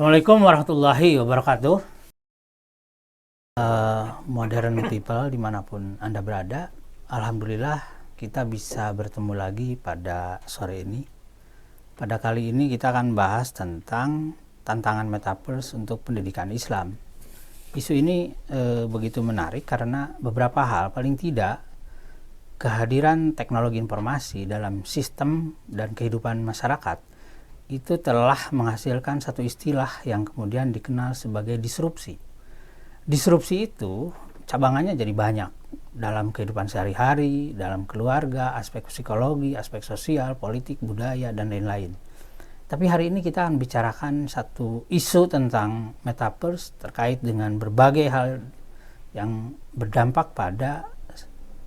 Assalamualaikum warahmatullahi wabarakatuh. Modern people dimanapun Anda berada, Alhamdulillah kita bisa bertemu lagi pada sore ini. Pada kali ini kita akan bahas tentang tantangan Metaverse untuk pendidikan Islam. Isu ini begitu menarik karena beberapa hal, paling tidak kehadiran teknologi informasi dalam sistem dan kehidupan masyarakat itu telah menghasilkan satu istilah yang kemudian dikenal sebagai disrupsi. Disrupsi itu cabangannya jadi banyak dalam kehidupan sehari-hari, dalam keluarga, aspek psikologi, aspek sosial, politik, budaya, dan lain-lain. Tapi hari ini kita akan bicarakan satu isu tentang Metaverse terkait dengan berbagai hal yang berdampak pada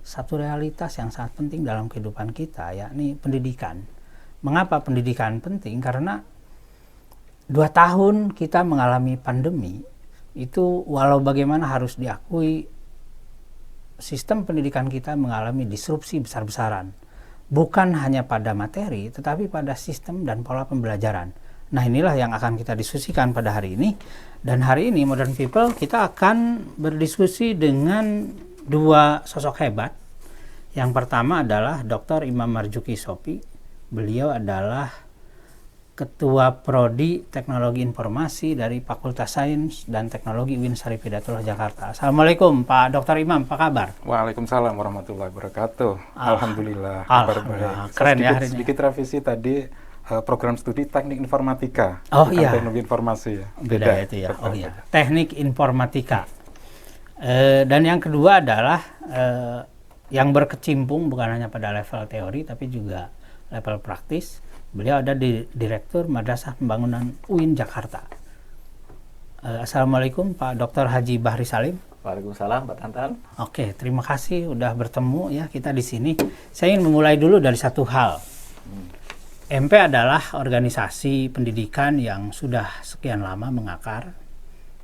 satu realitas yang sangat penting dalam kehidupan kita, yakni pendidikan. Mengapa pendidikan penting? Karena 2 tahun kita mengalami pandemi, itu walau bagaimana harus diakui sistem pendidikan kita mengalami disrupsi besar-besaran. Bukan hanya pada materi, tetapi pada sistem dan pola pembelajaran. Nah, inilah yang akan kita diskusikan pada hari ini. Dan hari ini Modern People kita akan berdiskusi dengan 2 sosok hebat. Yang pertama adalah Dr. Imam Marzuki Shopee. Beliau adalah Ketua Prodi Teknologi Informasi dari Fakultas Sains dan Teknologi UIN Syarif Hidayatullah Jakarta. Assalamualaikum Pak Dr. Imam, apa kabar? Waalaikumsalam warahmatullahi wabarakatuh. Alhamdulillah. Keren ya hari ini. Sedikit revisi tadi program studi Teknik Informatika. Oh iya. Teknologi Informasi ya. Beda itu ya. Oh iya. Teknik Informatika. Dan yang kedua adalah yang berkecimpung bukan hanya pada level teori tapi juga level praktis. Beliau ada di Direktur Madrasah Pembangunan UIN Jakarta. Assalamualaikum Pak Dr. Haji Bahri Salim. Waalaikumsalam Pak Tantan. Oke, terima kasih udah bertemu ya kita di sini. Saya ingin memulai dulu dari satu hal. MP adalah organisasi pendidikan yang sudah sekian lama mengakar,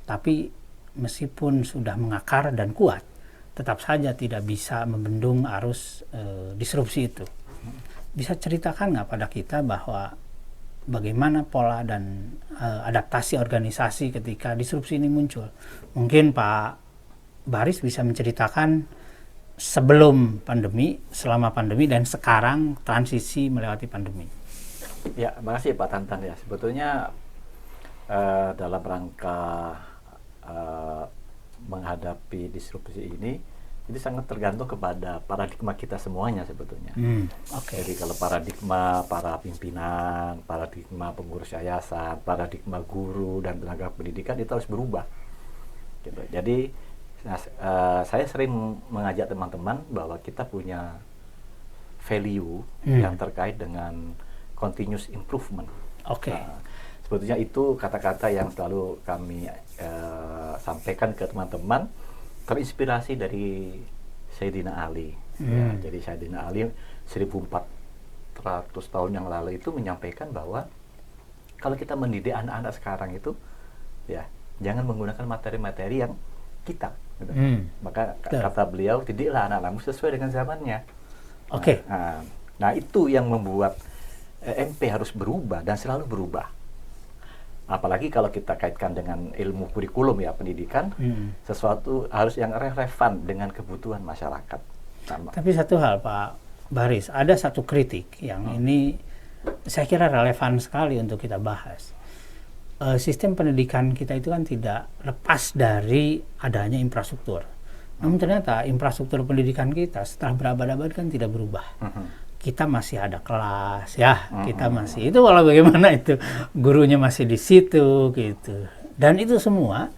tapi meskipun sudah mengakar dan kuat, tetap saja tidak bisa membendung arus disrupsi itu. Bisa ceritakan nggak pada kita bahwa bagaimana pola dan adaptasi organisasi ketika disrupsi ini muncul? Mungkin Pak Baris bisa menceritakan sebelum pandemi, selama pandemi, dan sekarang transisi melewati pandemi. Ya, makasih Pak Tantan ya. Sebetulnya dalam rangka menghadapi disrupsi ini, itu sangat tergantung kepada paradigma kita semuanya sebetulnya. Okay. Jadi kalau paradigma para pimpinan, paradigma pengurus yayasan, paradigma guru dan tenaga pendidikan itu harus berubah. Gitu. Jadi saya sering mengajak teman-teman bahwa kita punya value yang terkait dengan continuous improvement. Oke. Sebetulnya itu kata-kata yang selalu kami sampaikan ke teman-teman, terinspirasi dari Sayyidina Ali. Ya, jadi Sayyidina Ali 1400 tahun yang lalu itu menyampaikan bahwa kalau kita mendidik anak-anak sekarang itu, ya jangan menggunakan materi-materi yang kita. Gitu. Maka kata beliau, didiklah anak-anakmu sesuai dengan zamannya. Oke. Nah itu yang membuat MP harus berubah dan selalu berubah. Apalagi kalau kita kaitkan dengan ilmu kurikulum ya pendidikan, sesuatu harus yang relevan dengan kebutuhan masyarakat. Tapi satu hal Pak Baris, ada satu kritik yang ini saya kira relevan sekali untuk kita bahas. Sistem pendidikan kita itu kan tidak lepas dari adanya infrastruktur. Namun ternyata infrastruktur pendidikan kita setelah berabad-abad kan tidak berubah. Kita masih ada kelas ya, kita masih itu walau bagaimana itu gurunya masih di situ gitu. Dan itu semua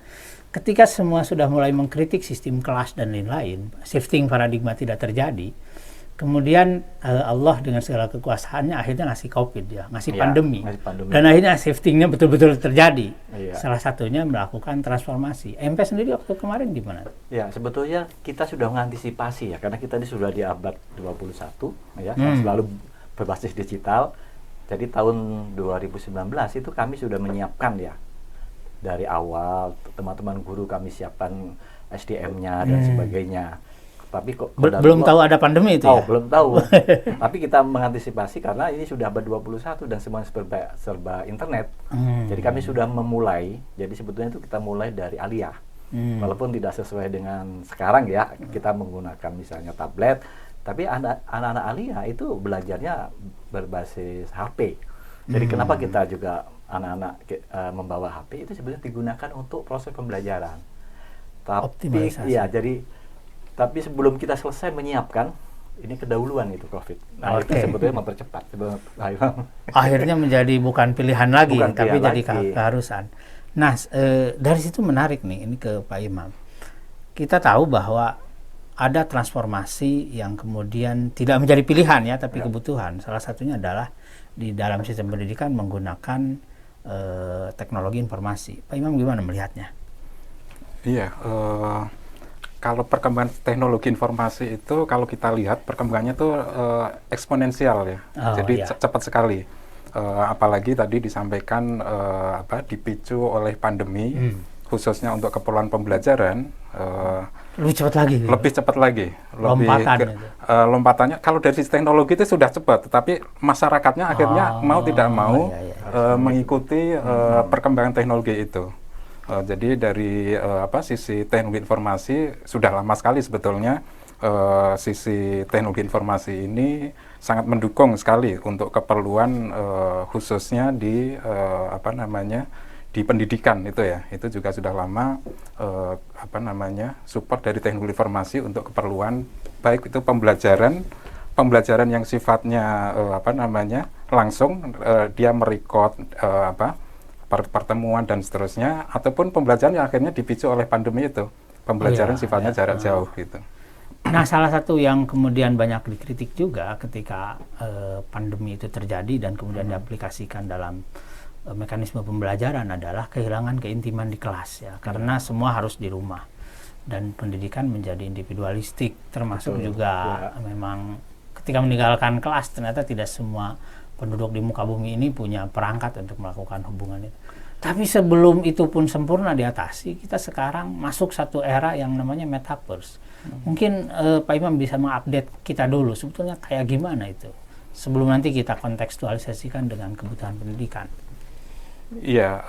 ketika semua sudah mulai mengkritik sistem kelas dan lain-lain, shifting paradigma tidak terjadi. Kemudian Allah dengan segala kekuasaannya akhirnya ngasih COVID ya, ngasih pandemi. Dan akhirnya shiftingnya betul-betul terjadi. Salah satunya melakukan transformasi. MP sendiri waktu kemarin gimana? Ya, sebetulnya kita sudah mengantisipasi ya, karena kita ini sudah di abad 21 ya, selalu berbasis digital. Jadi tahun 2019 itu kami sudah menyiapkan ya. Dari awal teman-teman guru kami siapkan SDM-nya dan sebagainya. Tapi kok Belum tahu ada pandemi itu ya? belum tahu. Tapi kita mengantisipasi karena ini sudah abad 21 dan semua serba internet. Jadi kami sudah memulai. Jadi sebetulnya itu kita mulai dari aliyah. Walaupun tidak sesuai dengan sekarang ya, kita menggunakan misalnya tablet, tapi anak-anak aliyah itu belajarnya berbasis HP. Jadi kenapa kita juga anak-anak membawa HP itu sebenarnya digunakan untuk proses pembelajaran. Tapi ya, tapi sebelum kita selesai menyiapkan, ini kedahuluan itu COVID. Nah, itu sebetulnya mempercepat. Akhirnya menjadi bukan pilihan lagi, tapi jadi keharusan. Nah, dari situ menarik nih, ini ke Pak Imam. Kita tahu bahwa ada transformasi yang kemudian tidak menjadi pilihan ya, tapi kebutuhan. Salah satunya adalah di dalam sistem pendidikan menggunakan teknologi informasi. Pak Imam gimana melihatnya? Iya, kalau perkembangan teknologi informasi itu kalau kita lihat perkembangannya itu eksponensial ya, jadi cepat sekali. Apalagi tadi disampaikan dipicu oleh pandemi, khususnya untuk keperluan pembelajaran. Lebih cepat lagi. Lebih cepat lagi. Lompatannya kalau dari sisi teknologi itu sudah cepat, tetapi masyarakatnya akhirnya mau tidak mau mengikuti perkembangan teknologi itu. Jadi dari sisi teknologi informasi sudah lama sekali sebetulnya sisi teknologi informasi ini sangat mendukung sekali untuk keperluan khususnya di di pendidikan itu ya. Itu juga sudah lama support dari teknologi informasi untuk keperluan baik itu pembelajaran yang sifatnya langsung dia merekod pertemuan dan seterusnya, ataupun pembelajaran yang akhirnya dipicu oleh pandemi itu, pembelajaran sifatnya jarak jauh gitu. Nah, salah satu yang kemudian banyak dikritik juga ketika pandemi itu terjadi dan kemudian diaplikasikan dalam mekanisme pembelajaran adalah kehilangan keintiman di kelas ya, karena semua harus di rumah dan pendidikan menjadi individualistik, termasuk juga memang ketika meninggalkan kelas ternyata tidak semua penduduk di muka bumi ini punya perangkat untuk melakukan hubungan itu. Tapi sebelum itu pun sempurna diatasi, kita sekarang masuk satu era yang namanya metaverse. Mungkin Pak Imam bisa mengupdate kita dulu, sebetulnya kayak gimana itu? Sebelum nanti kita kontekstualisasikan dengan kebutuhan pendidikan. Iya,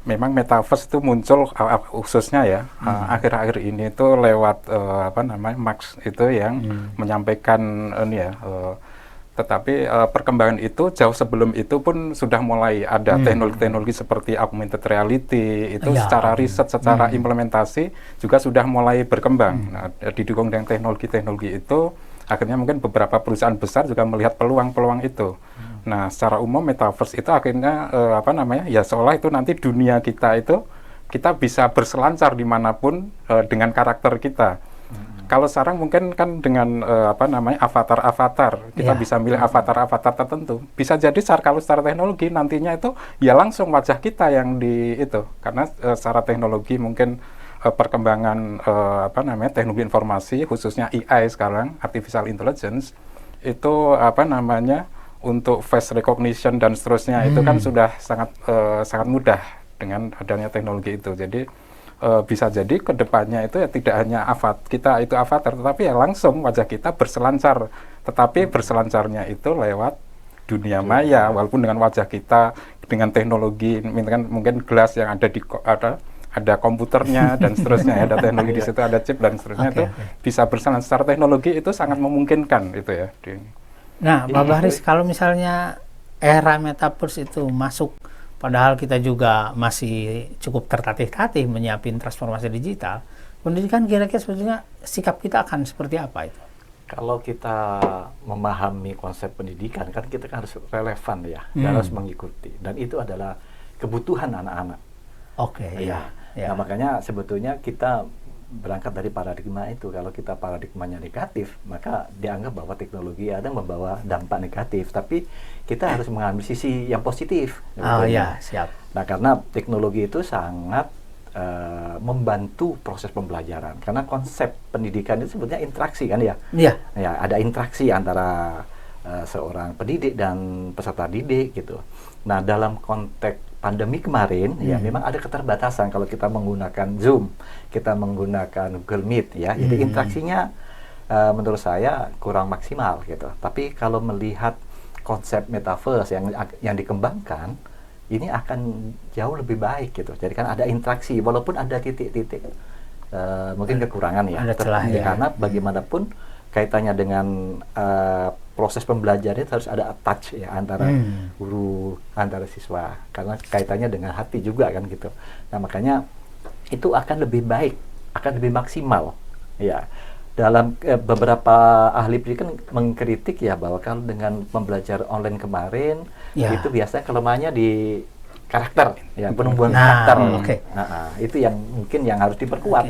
memang metaverse itu muncul khususnya ya, akhir-akhir ini itu lewat Marx itu yang menyampaikan tetapi perkembangan itu jauh sebelum itu pun sudah mulai ada teknologi-teknologi seperti augmented reality itu secara riset, secara implementasi juga sudah mulai berkembang. Nah, didukung dengan teknologi-teknologi itu akhirnya mungkin beberapa perusahaan besar juga melihat peluang-peluang itu. Nah, secara umum metaverse itu akhirnya seolah itu nanti dunia kita itu kita bisa berselancar dimanapun dengan karakter kita. Kalau sekarang mungkin kan dengan avatar-avatar, kita bisa milih avatar-avatar tertentu. Bisa jadi kalau secara teknologi nantinya itu ya langsung wajah kita yang di itu. Karena secara teknologi mungkin perkembangan teknologi informasi khususnya AI sekarang, artificial intelligence itu untuk face recognition dan seterusnya itu kan sudah sangat mudah dengan adanya teknologi itu. Jadi bisa jadi kedepannya itu ya tidak hanya kita itu avatar, tetapi ya langsung wajah kita berselancar, tetapi berselancarnya itu lewat dunia maya, walaupun dengan wajah kita, dengan teknologi, mungkin gelas yang ada komputernya dan seterusnya, ada teknologi di situ, ada chip dan seterusnya itu bisa berselancar. Secara teknologi itu sangat memungkinkan itu ya. Nah, Pak Bahris, kalau misalnya era metaverse itu masuk, padahal kita juga masih cukup tertatih-tatih menyiapin transformasi digital, pendidikan kira-kira sebetulnya sikap kita akan seperti apa itu? Kalau kita memahami konsep pendidikan, kan kita harus relevan ya, harus mengikuti. Dan itu adalah kebutuhan anak-anak. Nah, makanya sebetulnya kita berangkat dari paradigma itu. Kalau kita paradigmanya negatif, maka dianggap bahwa teknologi ada membawa dampak negatif. Tapi kita harus mengambil sisi yang positif. Siap. Nah, karena teknologi itu sangat membantu proses pembelajaran. Karena konsep pendidikan itu sebetulnya interaksi kan ya. Iya. Ya, ada interaksi antara seorang pendidik dan peserta didik gitu. Nah, dalam konteks pandemi kemarin ya memang ada keterbatasan kalau kita menggunakan Zoom, kita menggunakan Google Meet ya. Jadi interaksinya menurut saya kurang maksimal gitu. Tapi kalau melihat konsep metaverse yang dikembangkan, ini akan jauh lebih baik gitu. Jadi kan ada interaksi walaupun ada titik-titik mungkin kekurangan ya. Ada celah ya. Karena bagaimanapun kaitannya dengan proses pembelajaran itu harus ada touch ya antara guru, antara siswa, karena kaitannya dengan hati juga kan gitu. Nah makanya itu akan lebih baik, akan lebih maksimal ya. Dalam beberapa ahli pendidikan mengkritik ya bahwa kalau dengan pembelajaran online kemarin itu biasanya kelemahannya di karakter ya, penumbuhan karakter. Itu yang mungkin yang harus diperkuat.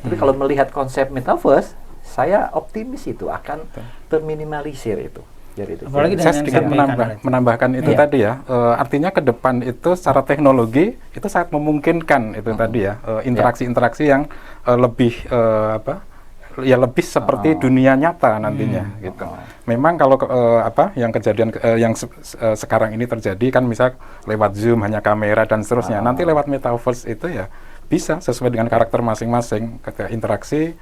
Tapi kalau melihat konsep metaverse, saya optimis itu akan terminimalisir itu. Jadi itu. Apalagi saya sedikit menambahkan itu tadi ya, artinya ke depan itu secara teknologi itu sangat memungkinkan itu tadi ya, interaksi-interaksi yang lebih lebih seperti dunia nyata nantinya gitu. Memang kalau yang kejadian yang sekarang ini terjadi kan misal lewat Zoom hanya kamera dan seterusnya. Nanti lewat metaverse itu ya bisa sesuai dengan karakter masing-masing ketika interaksi.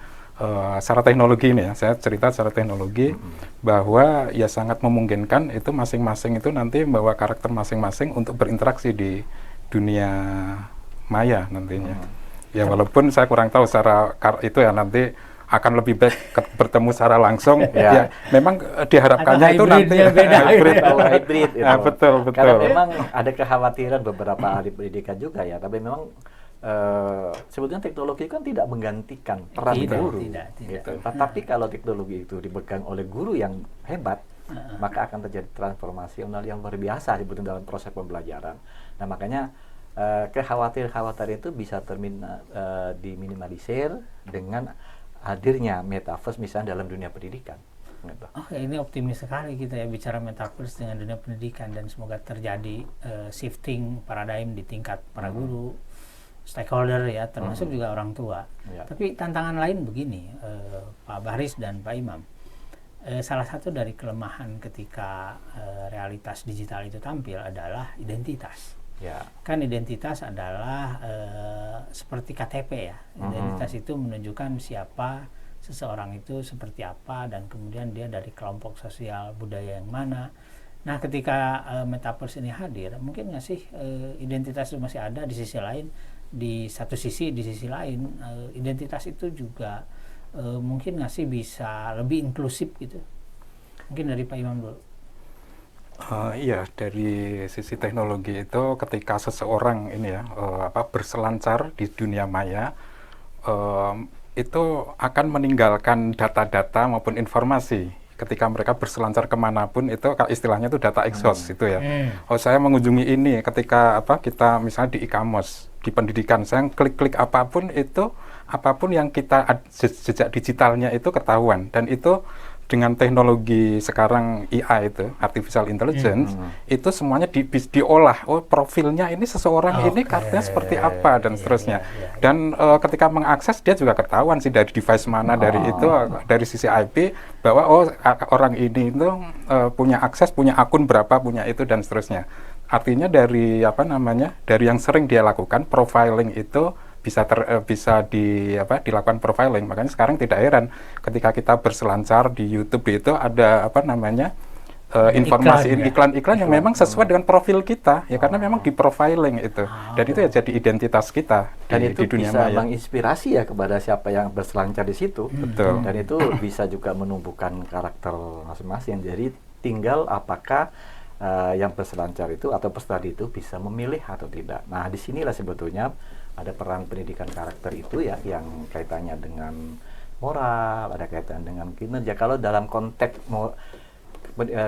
Secara teknologi ini ya, saya cerita secara teknologi bahwa ya sangat memungkinkan itu masing-masing itu nanti membawa karakter masing-masing untuk berinteraksi di dunia maya nantinya. Ya walaupun saya kurang tahu secara itu ya nanti akan lebih baik bertemu secara langsung. Ya memang diharapkannya itu nanti hybrid itu. Betul. Karena memang ada kekhawatiran beberapa ahli pendidikan juga ya, tapi memang sebetulnya teknologi kan tidak menggantikan peran guru, gitu. Tapi kalau teknologi itu dipegang oleh guru yang hebat, maka akan terjadi transformasi yang luar biasa sebetulnya dalam proses pembelajaran. Nah makanya kekhawatiran itu bisa diminimalisir dengan hadirnya metaverse misalnya dalam dunia pendidikan. Gitu. Oke, ini optimis sekali kita ya bicara metaverse dengan dunia pendidikan, dan semoga terjadi shifting paradigm di tingkat para guru, stakeholder ya, termasuk juga orang tua. Tapi tantangan lain begini, Pak Baris dan Pak Imam, salah satu dari kelemahan ketika realitas digital itu tampil adalah identitas. Kan identitas adalah seperti KTP ya. Identitas itu menunjukkan siapa seseorang itu, seperti apa, dan kemudian dia dari kelompok sosial budaya yang mana. Nah ketika metaverse ini hadir, mungkin nggak sih identitas itu masih ada, di sisi lain, di satu sisi, di sisi lain identitas itu juga mungkin nggak sih bisa lebih inklusif gitu? Mungkin dari Pak Imam dulu. Iya, dari sisi teknologi itu ketika seseorang ini ya berselancar di dunia maya, itu akan meninggalkan data-data maupun informasi. Ketika mereka berselancar kemanapun itu istilahnya itu data exhaust itu ya. Saya mengunjungi ini ketika kita misalnya di e-commerce, di pendidikan, saya klik-klik apapun itu, apapun yang kita jejak digitalnya itu ketahuan, dan itu dengan teknologi sekarang IA itu, artificial intelligence, itu semuanya diolah. Profilnya ini seseorang ini karakternya seperti apa dan seterusnya. Dan ketika mengakses dia juga ketahuan sih dari device mana, dari itu, dari sisi IP bahwa orang ini itu punya akses, punya akun berapa, punya itu dan seterusnya. Artinya dari dari yang sering dia lakukan profiling itu bisa dilakukan profiling. Makanya sekarang tidak heran ketika kita berselancar di YouTube itu ada informasi iklan-iklan yang memang sesuai dengan profil kita ya, karena memang di profiling itu. Dan itu ya jadi identitas kita dan itu di dunia bisa maya. menginspirasi ya kepada siapa yang berselancar di situ. Betul. Dan itu bisa juga menumbuhkan karakter masing-masing. Jadi tinggal apakah yang berselancar itu atau peserta itu bisa memilih atau tidak. Nah, disinilah sebetulnya ada peran pendidikan karakter itu ya, yang kaitannya dengan moral, ada kaitan dengan kinerja. Kalau dalam konteks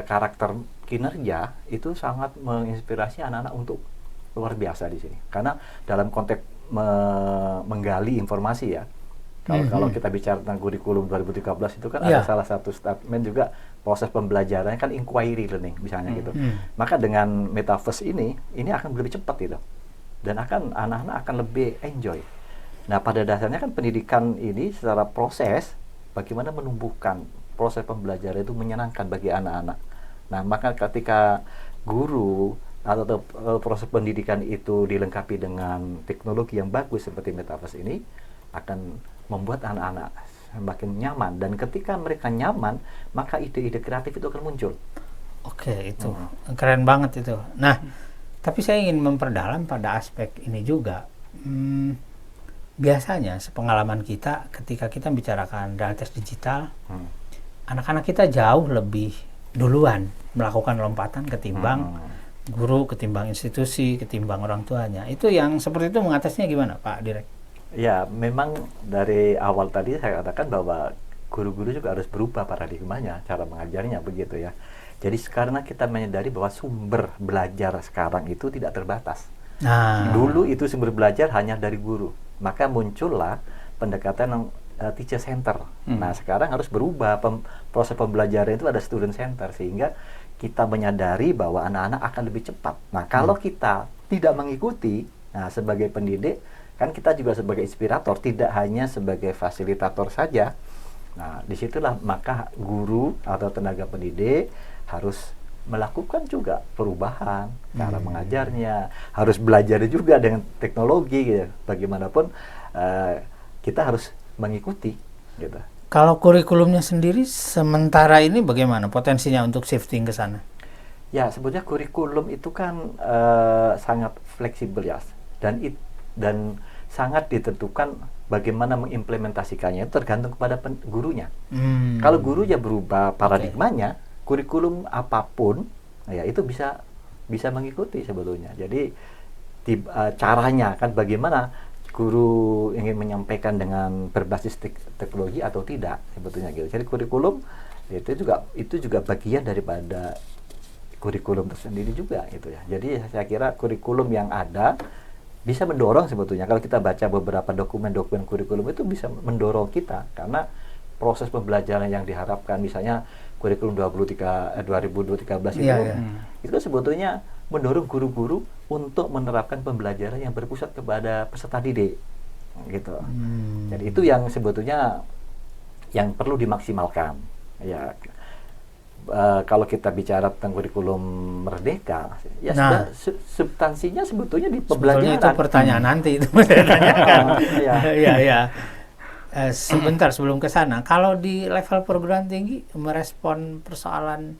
karakter kinerja itu sangat menginspirasi anak-anak untuk luar biasa di sini. Karena dalam konteks menggali informasi ya. Kalau kita bicara tentang kurikulum 2013 itu kan ada salah satu statement juga, proses pembelajarannya kan inquiry learning misalnya gitu. Maka dengan metaverse ini akan lebih cepat gitu. Dan anak-anak akan lebih enjoy. Nah, pada dasarnya kan pendidikan ini secara proses bagaimana menumbuhkan proses pembelajaran itu menyenangkan bagi anak-anak. Nah, maka ketika guru atau proses pendidikan itu dilengkapi dengan teknologi yang bagus seperti Metaverse ini, akan membuat anak-anak semakin nyaman, dan ketika mereka nyaman maka ide-ide kreatif itu akan muncul. Oke, itu keren banget itu. Nah, tapi saya ingin memperdalam pada aspek ini juga. Biasanya sepengalaman kita ketika kita bicarakan realitas digital, anak-anak kita jauh lebih duluan melakukan lompatan ketimbang guru, ketimbang institusi, ketimbang orang tuanya. Itu yang seperti itu mengatasinya gimana, Pak Direk? Ya, memang dari awal tadi saya katakan bahwa guru-guru juga harus berubah paradigmanya, cara mengajarnya begitu ya. Jadi sekarang kita menyadari bahwa sumber belajar sekarang itu tidak terbatas. Nah, Dulu itu sumber belajar hanya dari guru, maka muncullah pendekatan teacher center. Nah, sekarang harus berubah, proses pembelajaran itu ada student center, sehingga kita menyadari bahwa anak-anak akan lebih cepat. Nah, kalau kita tidak mengikuti, nah sebagai pendidik, kan kita juga sebagai inspirator, tidak hanya sebagai fasilitator saja. Nah, disitulah maka guru atau tenaga pendidik harus melakukan juga perubahan cara mengajarnya, harus belajar juga dengan teknologi gitu. Bagaimanapun kita harus mengikuti gitu. kalau kurikulumnya sendiri sementara ini bagaimana potensinya untuk shifting ke sana? Ya, sebetulnya kurikulum itu kan sangat fleksibel ya, dan sangat ditentukan bagaimana mengimplementasikannya, tergantung kepada gurunya. Kalau gurunya berubah paradigmanya, kurikulum apapun ya itu bisa mengikuti sebetulnya. Jadi caranya kan bagaimana guru ingin menyampaikan dengan berbasis teknologi atau tidak sebetulnya gitu. Jadi kurikulum itu juga bagian daripada kurikulum tersendiri juga gitu ya. Jadi saya kira kurikulum yang ada bisa mendorong sebetulnya, kalau kita baca beberapa dokumen-dokumen kurikulum itu bisa mendorong kita, karena proses pembelajaran yang diharapkan, misalnya kurikulum 2013 itu, itu sebetulnya mendorong guru-guru untuk menerapkan pembelajaran yang berpusat kepada peserta didik, gitu. Jadi itu yang sebetulnya yang perlu dimaksimalkan. Ya, kalau kita bicara tentang kurikulum merdeka, ya substansinya sebetulnya di pembelajaran. Sebetulnya itu pertanyaan nanti itu saya tanyakan. Ya. Sebentar sebelum ke sana, kalau di level perguruan tinggi merespon persoalan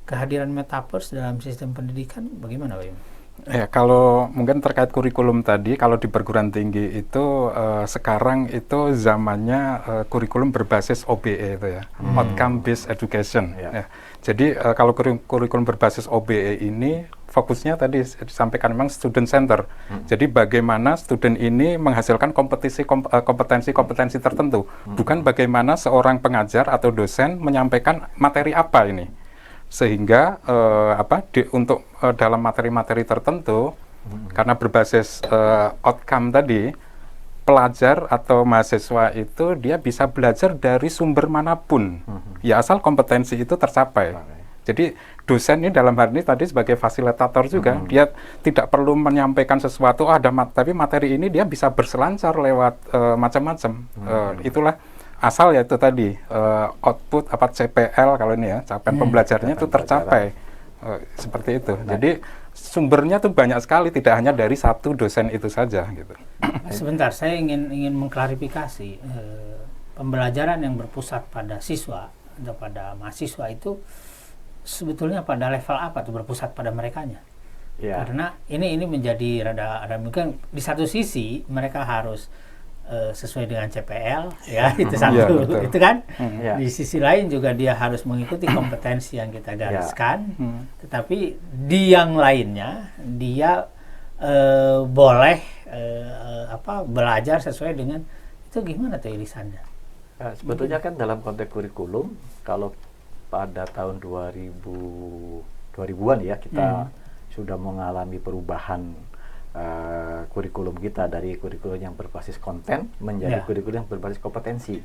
kehadiran Metaverse dalam sistem pendidikan bagaimana, Pak Im? Ya, kalau mungkin terkait kurikulum tadi, kalau di perguruan tinggi itu sekarang itu zamannya kurikulum berbasis OBE itu ya, Outcome Based Education. Ya. Jadi kalau kurikulum berbasis OBE ini fokusnya tadi disampaikan memang student center. Jadi bagaimana student ini menghasilkan kompetensi tertentu, bukan bagaimana seorang pengajar atau dosen menyampaikan materi apa ini. Sehingga untuk dalam materi-materi tertentu karena berbasis outcome tadi, pelajar atau mahasiswa itu dia bisa belajar dari sumber manapun, ya asal kompetensi itu tercapai. Jadi dosen ini dalam hal ini tadi sebagai fasilitator juga, dia tidak perlu menyampaikan sesuatu, tapi materi ini dia bisa berselancar lewat macam-macam. Itulah asal ya itu tadi output CPL kalau ini ya, capaian pembelajarannya itu tercapai. Seperti itu. Jadi sumbernya tuh banyak sekali, tidak hanya dari satu dosen itu saja gitu. Sebentar, saya ingin mengklarifikasi pembelajaran yang berpusat pada siswa atau pada mahasiswa itu sebetulnya pada level apa tuh berpusat pada merekanya? Karena ini menjadi rada mungkin di satu sisi mereka harus sesuai dengan CPL ya, itu satu, itu kan. Di sisi lain juga dia harus mengikuti kompetensi yang kita gariskan, tetapi di yang lainnya dia boleh belajar sesuai dengan itu. Gimana tuh irisannya? Sebetulnya kan dalam konteks kurikulum, kalau pada tahun 2000-an ya kita sudah mengalami perubahan kurikulum kita dari kurikulum yang berbasis konten menjadi kurikulum yang berbasis kompetensi.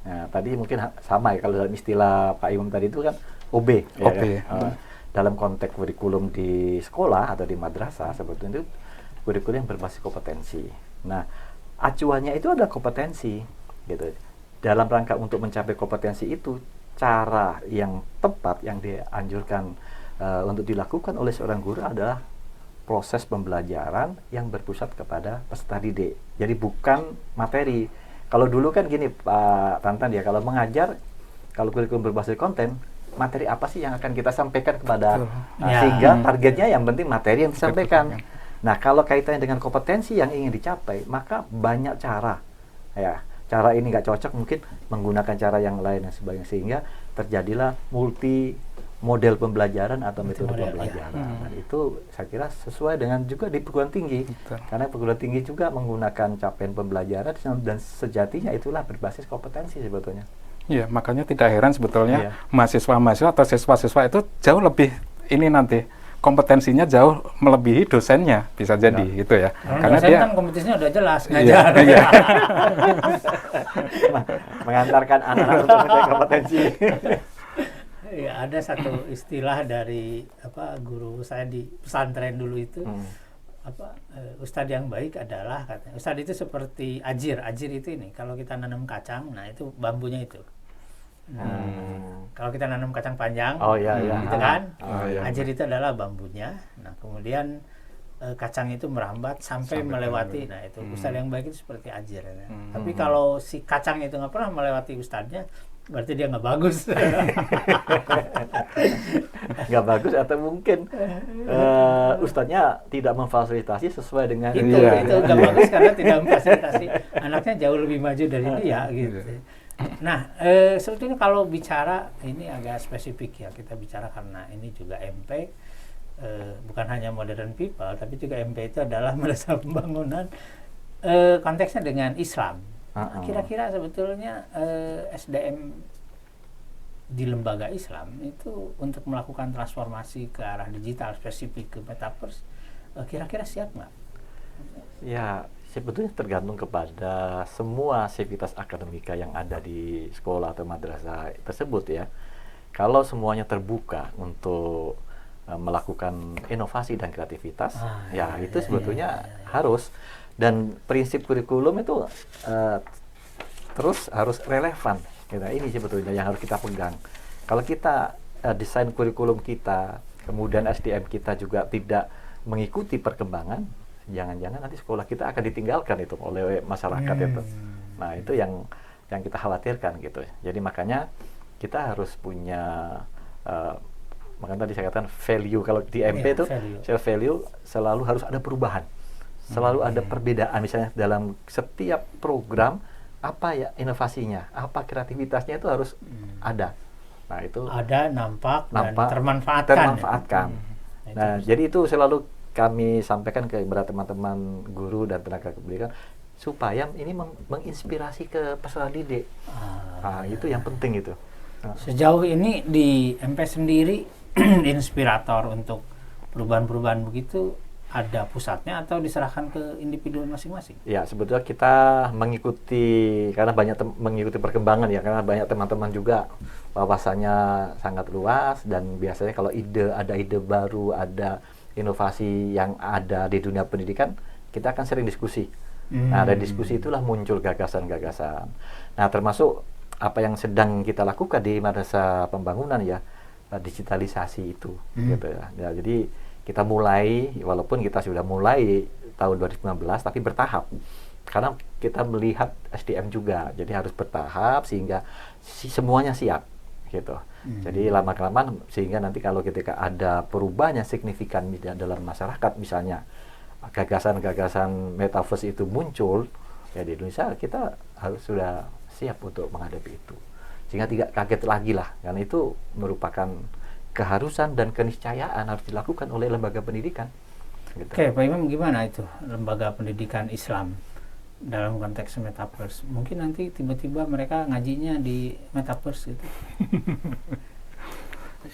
Nah, tadi mungkin sama ya, kalau dalam istilah Pak Imam tadi itu kan OB. Dalam konteks kurikulum di sekolah atau di madrasah sebetulnya itu kurikulum yang berbasis kompetensi. Nah, acuannya itu adalah kompetensi, gitu. Dalam rangka untuk mencapai kompetensi itu, cara yang tepat yang dianjurkan untuk dilakukan oleh seorang guru adalah proses pembelajaran yang berpusat kepada peserta didik. Jadi bukan materi. Kalau dulu kan gini Pak Tantan ya, kalau mengajar, kalau kurikulum berbasis konten, materi apa sih yang akan kita sampaikan kepada sehingga targetnya yang penting materi yang disampaikan. Nah, kalau kaitannya dengan kompetensi yang ingin dicapai, maka banyak cara. Ya, cara ini nggak cocok, mungkin menggunakan cara yang lain dan sebagainya, sehingga terjadilah multi model pembelajaran atau metode pembelajaran. Dan itu saya kira sesuai dengan juga di perguruan tinggi. Karena perguruan tinggi juga menggunakan capaian pembelajaran dan sejatinya itulah berbasis kompetensi sebetulnya. Iya, makanya tidak heran sebetulnya mahasiswa-mahasiswa atau siswa-siswa itu jauh lebih ini nanti kompetensinya jauh melebihi dosennya, bisa jadi gitu ya. Karena dia kan kompetisinya udah jelas ngajar. Mengantarkan anak-anak untuk mencari kompetensi. Ya, ada satu istilah dari guru saya di pesantren dulu itu, ustadz yang baik adalah, katanya, ustadz itu seperti ajir itu ini, kalau kita nanam kacang, nah itu bambunya itu. Kalau kita nanam kacang panjang, gitu kan, ajir itu adalah bambunya. Nah kemudian kacang itu merambat sampai melewati, nah itu ustadz yang baik itu seperti ajir. Tapi kalau si kacang itu nggak pernah melewati ustadznya, berarti dia nggak bagus. Nggak bagus atau mungkin ustadznya tidak memfasilitasi sesuai dengan itu nggak bagus karena tidak memfasilitasi anaknya jauh lebih maju dari dia gitu. Nah, sebetulnya kalau bicara ini agak spesifik ya, kita bicara karena ini juga MP bukan hanya modern people, tapi juga MP itu adalah Madrasah Pembangunan, konteksnya dengan Islam. Kira-kira sebetulnya SDM di lembaga Islam itu untuk melakukan transformasi ke arah digital spesifik ke metaverse, kira-kira siap nggak? Ya, sebetulnya tergantung kepada semua sivitas akademika yang ada di sekolah atau madrasah tersebut ya. Kalau semuanya terbuka untuk melakukan inovasi dan kreativitas, itu sebetulnya harus. Dan prinsip kurikulum itu terus harus relevan. Ini sebetulnya yang harus kita pegang. Kalau kita desain kurikulum kita, kemudian SDM kita juga tidak mengikuti perkembangan, jangan-jangan nanti sekolah kita akan ditinggalkan itu oleh masyarakat itu. Nah itu yang kita khawatirkan gitu. Jadi makanya kita harus punya makanya tadi saya katakan value. Kalau di MP itu self value selalu harus ada perubahan. Selalu ada perbedaan, misalnya dalam setiap program apa ya inovasinya, apa kreativitasnya itu harus ada. Nah itu ada nampak dan termanfaatkan. Nah jadi itu selalu kami sampaikan ke beberapa teman-teman guru dan tenaga pendidikan supaya ini menginspirasi ke peserta didik. Itu yang penting itu. Sejauh ini di MP sendiri inspirator untuk perubahan-perubahan begitu ada pusatnya atau diserahkan ke individu masing-masing? Ya, sebetulnya kita mengikuti, karena mengikuti perkembangan ya, karena banyak teman-teman juga wawasannya sangat luas, dan biasanya kalau ada ide baru, ada inovasi yang ada di dunia pendidikan, kita akan sering diskusi. Nah, dari diskusi itulah muncul gagasan-gagasan. Nah, termasuk apa yang sedang kita lakukan di Madrasah Pembangunan ya, digitalisasi itu, gitu ya. Ya, jadi kita mulai, walaupun kita sudah mulai tahun 2019, tapi bertahap. Karena kita melihat SDM juga, jadi harus bertahap sehingga semuanya siap, gitu. Jadi lama-kelamaan sehingga nanti kalau ketika ada perubahan yang signifikan di dalam masyarakat, misalnya gagasan-gagasan metaverse itu muncul, ya di Indonesia kita harus sudah siap untuk menghadapi itu. Sehingga tidak kaget lagi lah, karena itu merupakan keharusan dan keniscayaan harus dilakukan oleh lembaga pendidikan. Gitu. Oke, Pak Imam, gimana itu lembaga pendidikan Islam dalam konteks metaverse? Mungkin nanti tiba-tiba mereka ngajinya di metaverse gitu.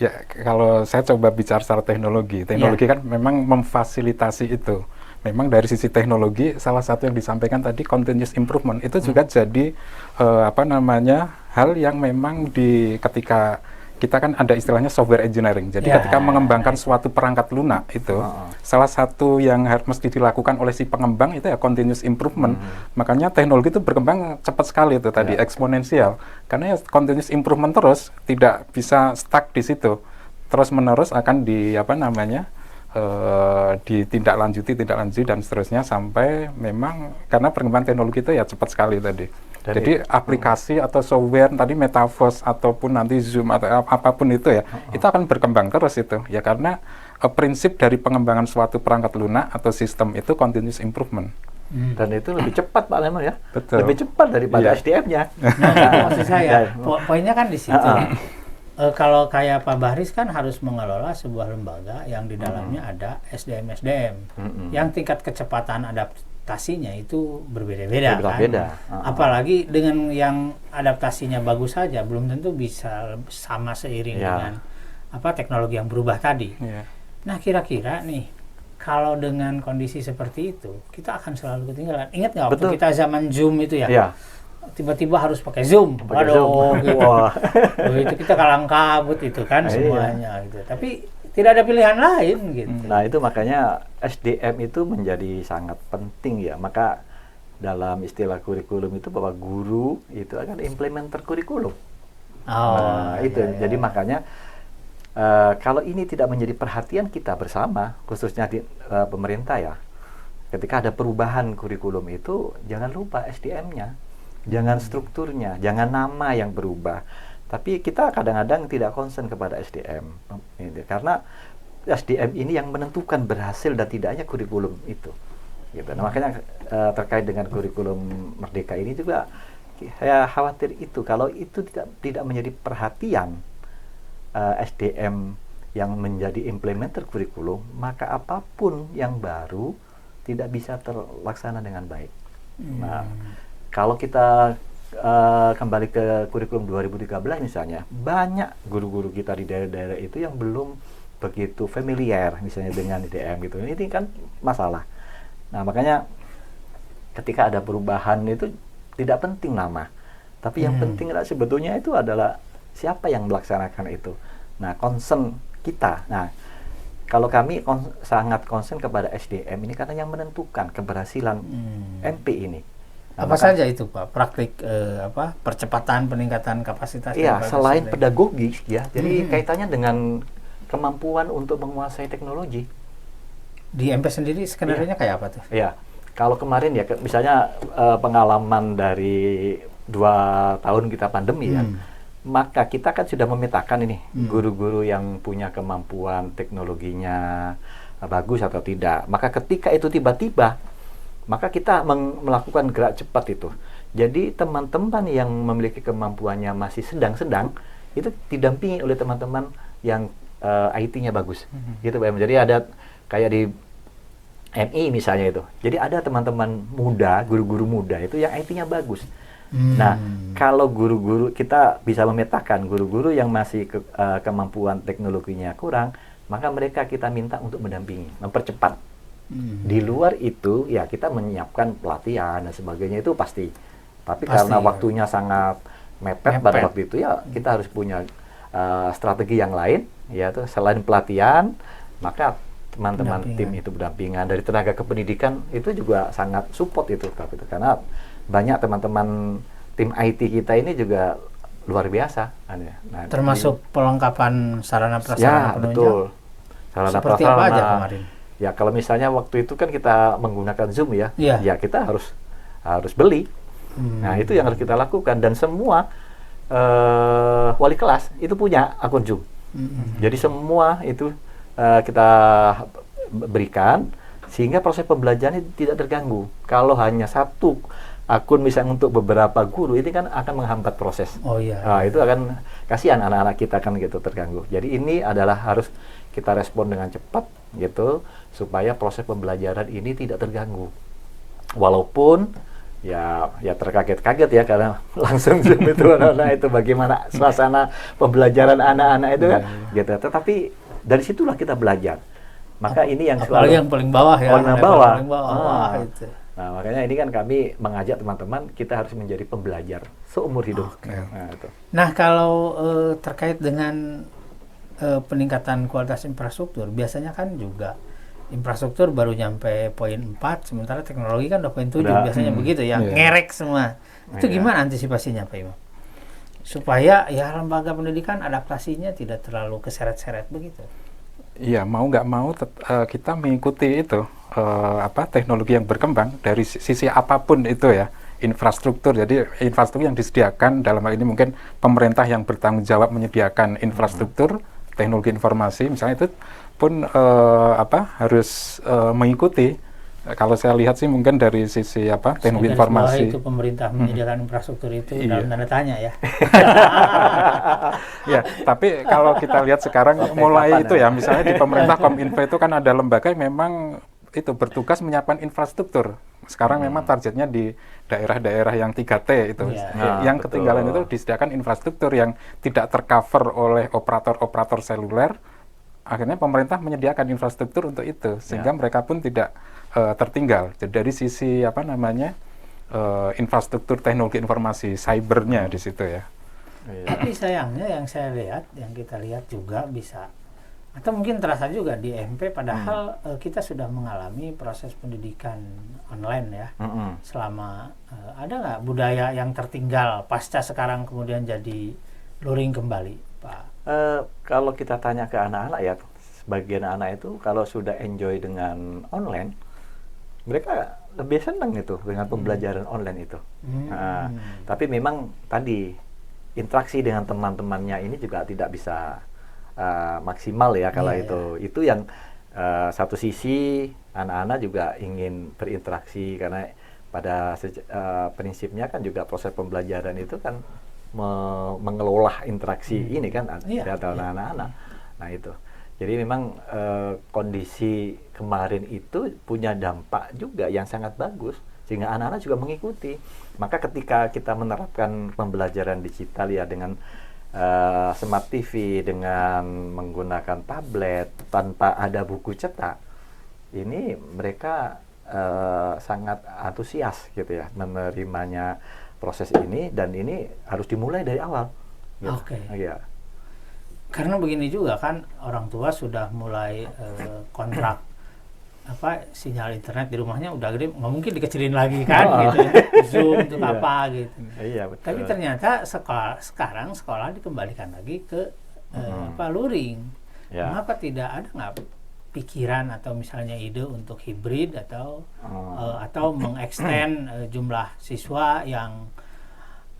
Ya, kalau saya coba bicara secara teknologi kan memang memfasilitasi itu. Memang dari sisi teknologi, salah satu yang disampaikan tadi continuous improvement itu juga jadi hal yang memang ketika kita kan ada istilahnya software engineering. Jadi ketika mengembangkan suatu perangkat lunak itu, salah satu yang mesti dilakukan oleh si pengembang itu ya continuous improvement. Makanya teknologi itu berkembang cepat sekali itu tadi, eksponensial. Karena ya continuous improvement terus, tidak bisa stuck di situ. Terus menerus akan ditindaklanjuti dan seterusnya sampai memang karena perkembangan teknologi itu ya cepat sekali tadi. Jadi aplikasi atau software tadi metaverse ataupun nanti Zoom atau apapun itu ya, itu akan berkembang terus itu ya karena prinsip dari pengembangan suatu perangkat lunak atau sistem itu continuous improvement. Dan itu lebih cepat Pak Lemon ya. Betul. Lebih cepat daripada SDM-nya. Nah, itu maksud saya. Poinnya kan di situ. Kalau kayak Pak Bahris kan harus mengelola sebuah lembaga yang di dalamnya ada SDM yang tingkat kecepatan adaptasinya itu berbeda-beda kan. Apalagi dengan yang adaptasinya bagus saja belum tentu bisa sama seiring dengan teknologi yang berubah tadi. Nah, kira-kira nih kalau dengan kondisi seperti itu, kita akan selalu ketinggalan. Ingat nggak waktu kita zaman Zoom itu ya? Tiba-tiba harus pakai Zoom. Waduh, gitu. Itu kita kalang kabut itu kan semuanya gitu. Tapi tidak ada pilihan lain gitu. Nah, itu makanya SDM itu menjadi sangat penting ya. Maka dalam istilah kurikulum itu bahwa guru itu akan implementer kurikulum. Jadi makanya kalau ini tidak menjadi perhatian kita bersama, khususnya di pemerintah ya, ketika ada perubahan kurikulum itu, jangan lupa SDM-nya, jangan strukturnya, jangan nama yang berubah. Tapi kita kadang-kadang tidak concern kepada SDM, karena SDM ini yang menentukan berhasil dan tidaknya kurikulum itu. Gitu. Nah, makanya terkait dengan kurikulum Merdeka ini juga, saya khawatir itu, kalau itu tidak menjadi perhatian SDM yang menjadi implementer kurikulum, maka apapun yang baru tidak bisa terlaksana dengan baik. Nah, kalau kita kembali ke kurikulum 2013 misalnya, banyak guru-guru kita di daerah-daerah itu yang belum begitu familiar misalnya dengan IDM gitu. Ini kan masalah. Nah, makanya ketika ada perubahan itu tidak penting nama, tapi yang penting sebetulnya itu adalah siapa yang melaksanakan itu. Nah, concern kita. Nah, kalau kami sangat concern kepada SDM ini karena yang menentukan keberhasilan MP ini. Nah, apa saja itu Pak? Praktik percepatan peningkatan kapasitas? Iya, selain pedagogis ya. Jadi kaitannya dengan kemampuan untuk menguasai teknologi. Di MP sendiri skenario-nya kayak apa tuh? Iya. Kalau kemarin ya misalnya pengalaman dari 2 tahun kita pandemi ya. Maka kita kan sudah memetakan ini guru-guru yang punya kemampuan teknologinya bagus atau tidak. Maka ketika itu tiba-tiba, maka kita melakukan gerak cepat itu. Jadi teman-teman yang memiliki kemampuannya masih sedang-sedang, itu didampingi oleh teman-teman yang IT-nya bagus. Gitu Pak. Jadi ada kayak di MI misalnya itu. Jadi ada teman-teman muda, guru-guru muda itu yang IT-nya bagus. Nah, kalau guru-guru kita bisa memetakan guru-guru yang masih kemampuan teknologinya kurang, maka mereka kita minta untuk mendampingi, mempercepat. Di luar itu, ya kita menyiapkan pelatihan dan sebagainya itu pasti. Tapi karena waktunya sangat mepet pada waktu itu, ya kita harus punya strategi yang lain, yaitu selain pelatihan, maka teman-teman tim itu berdampingan. Dari tenaga kependidikan itu juga sangat support itu, karena banyak teman-teman tim IT kita ini juga luar biasa. Nah, termasuk pelengkapan sarana prasarana penunjang. Betul. Sarana seperti prasarana, apa aja kemarin? Ya kalau misalnya waktu itu kan kita menggunakan Zoom ya, ya kita harus beli. Nah itu yang harus kita lakukan dan semua wali kelas itu punya akun Zoom. Jadi semua itu kita berikan sehingga proses pembelajaran tidak terganggu. Kalau hanya satu akun misalnya untuk beberapa guru, ini kan akan menghambat proses. Nah, itu akan kasihan anak-anak kita kan gitu terganggu. Jadi ini adalah harus kita respon dengan cepat gitu supaya proses pembelajaran ini tidak terganggu. Walaupun ya terkaget-kaget ya karena langsung Zoom itu anak-anak itu bagaimana suasana pembelajaran anak-anak itu kan gitu. Tetapi dari situlah kita belajar. Maka ini yang apalagi yang paling bawah ya. Paling bawah. Itu. Nah, makanya ini kan kami mengajak teman-teman kita harus menjadi pembelajar seumur hidup. Nah, kalau terkait dengan peningkatan kualitas infrastruktur, biasanya kan juga infrastruktur baru nyampe poin 4, sementara teknologi kan udah poin 7, biasanya begitu ya, ngerek semua. Itu gimana antisipasinya Pak Imam? Supaya ya lembaga pendidikan adaptasinya tidak terlalu keseret-seret begitu. Iya, mau nggak mau kita mengikuti itu teknologi yang berkembang dari sisi apapun itu ya, infrastruktur. Jadi infrastruktur yang disediakan dalam hal ini mungkin pemerintah yang bertanggung jawab menyediakan infrastruktur teknologi informasi, misalnya itu pun harus mengikuti. Kalau saya lihat sih mungkin dari sisi teknologi informasi itu pemerintah menyediakan infrastruktur itu dalam tanda tanya ya. Ya, tapi kalau kita lihat sekarang mulai itu ya, misalnya di pemerintah Kominfo itu kan ada lembaga yang memang itu bertugas menyiapkan infrastruktur. Sekarang memang targetnya di daerah-daerah yang 3T itu. Yang ketinggalan itu disediakan infrastruktur yang tidak tercover oleh operator-operator seluler. Akhirnya pemerintah menyediakan infrastruktur untuk itu sehingga mereka pun tidak tertinggal. Jadi dari sisi infrastruktur teknologi informasi cybernya di situ ya. Tapi sayangnya yang saya lihat, yang kita lihat juga bisa, atau mungkin terasa juga di MP, padahal kita sudah mengalami proses pendidikan online ya. Selama ada nggak budaya yang tertinggal pasca sekarang kemudian jadi luring kembali, Pak? Kalau kita tanya ke anak-anak ya, sebagian anak itu kalau sudah enjoy dengan online, mereka lebih senang itu dengan pembelajaran online itu. Tapi memang tadi interaksi dengan teman-temannya ini juga tidak bisa maksimal ya kalau itu yang satu sisi anak-anak juga ingin berinteraksi karena pada prinsipnya kan juga proses pembelajaran itu kan mengelola interaksi ini kan antara anak-anak. Nah itu. Jadi memang kondisi kemarin itu punya dampak juga yang sangat bagus sehingga anak-anak juga mengikuti. Maka ketika kita menerapkan pembelajaran digital ya dengan smart TV, dengan menggunakan tablet tanpa ada buku cetak, ini mereka sangat antusias gitu ya menerimanya proses ini, dan ini harus dimulai dari awal. Oke. Ya. Karena begini juga kan, orang tua sudah mulai kontrak sinyal internet di rumahnya udah gede, nggak mungkin dikecilin lagi kan gitu ya, Zoom untuk apa gitu. Iya, betul. Tapi ternyata sekarang sekolah dikembalikan lagi ke luring. Mengapa tidak ada nggak pikiran atau misalnya ide untuk hibrid atau mengextend jumlah siswa yang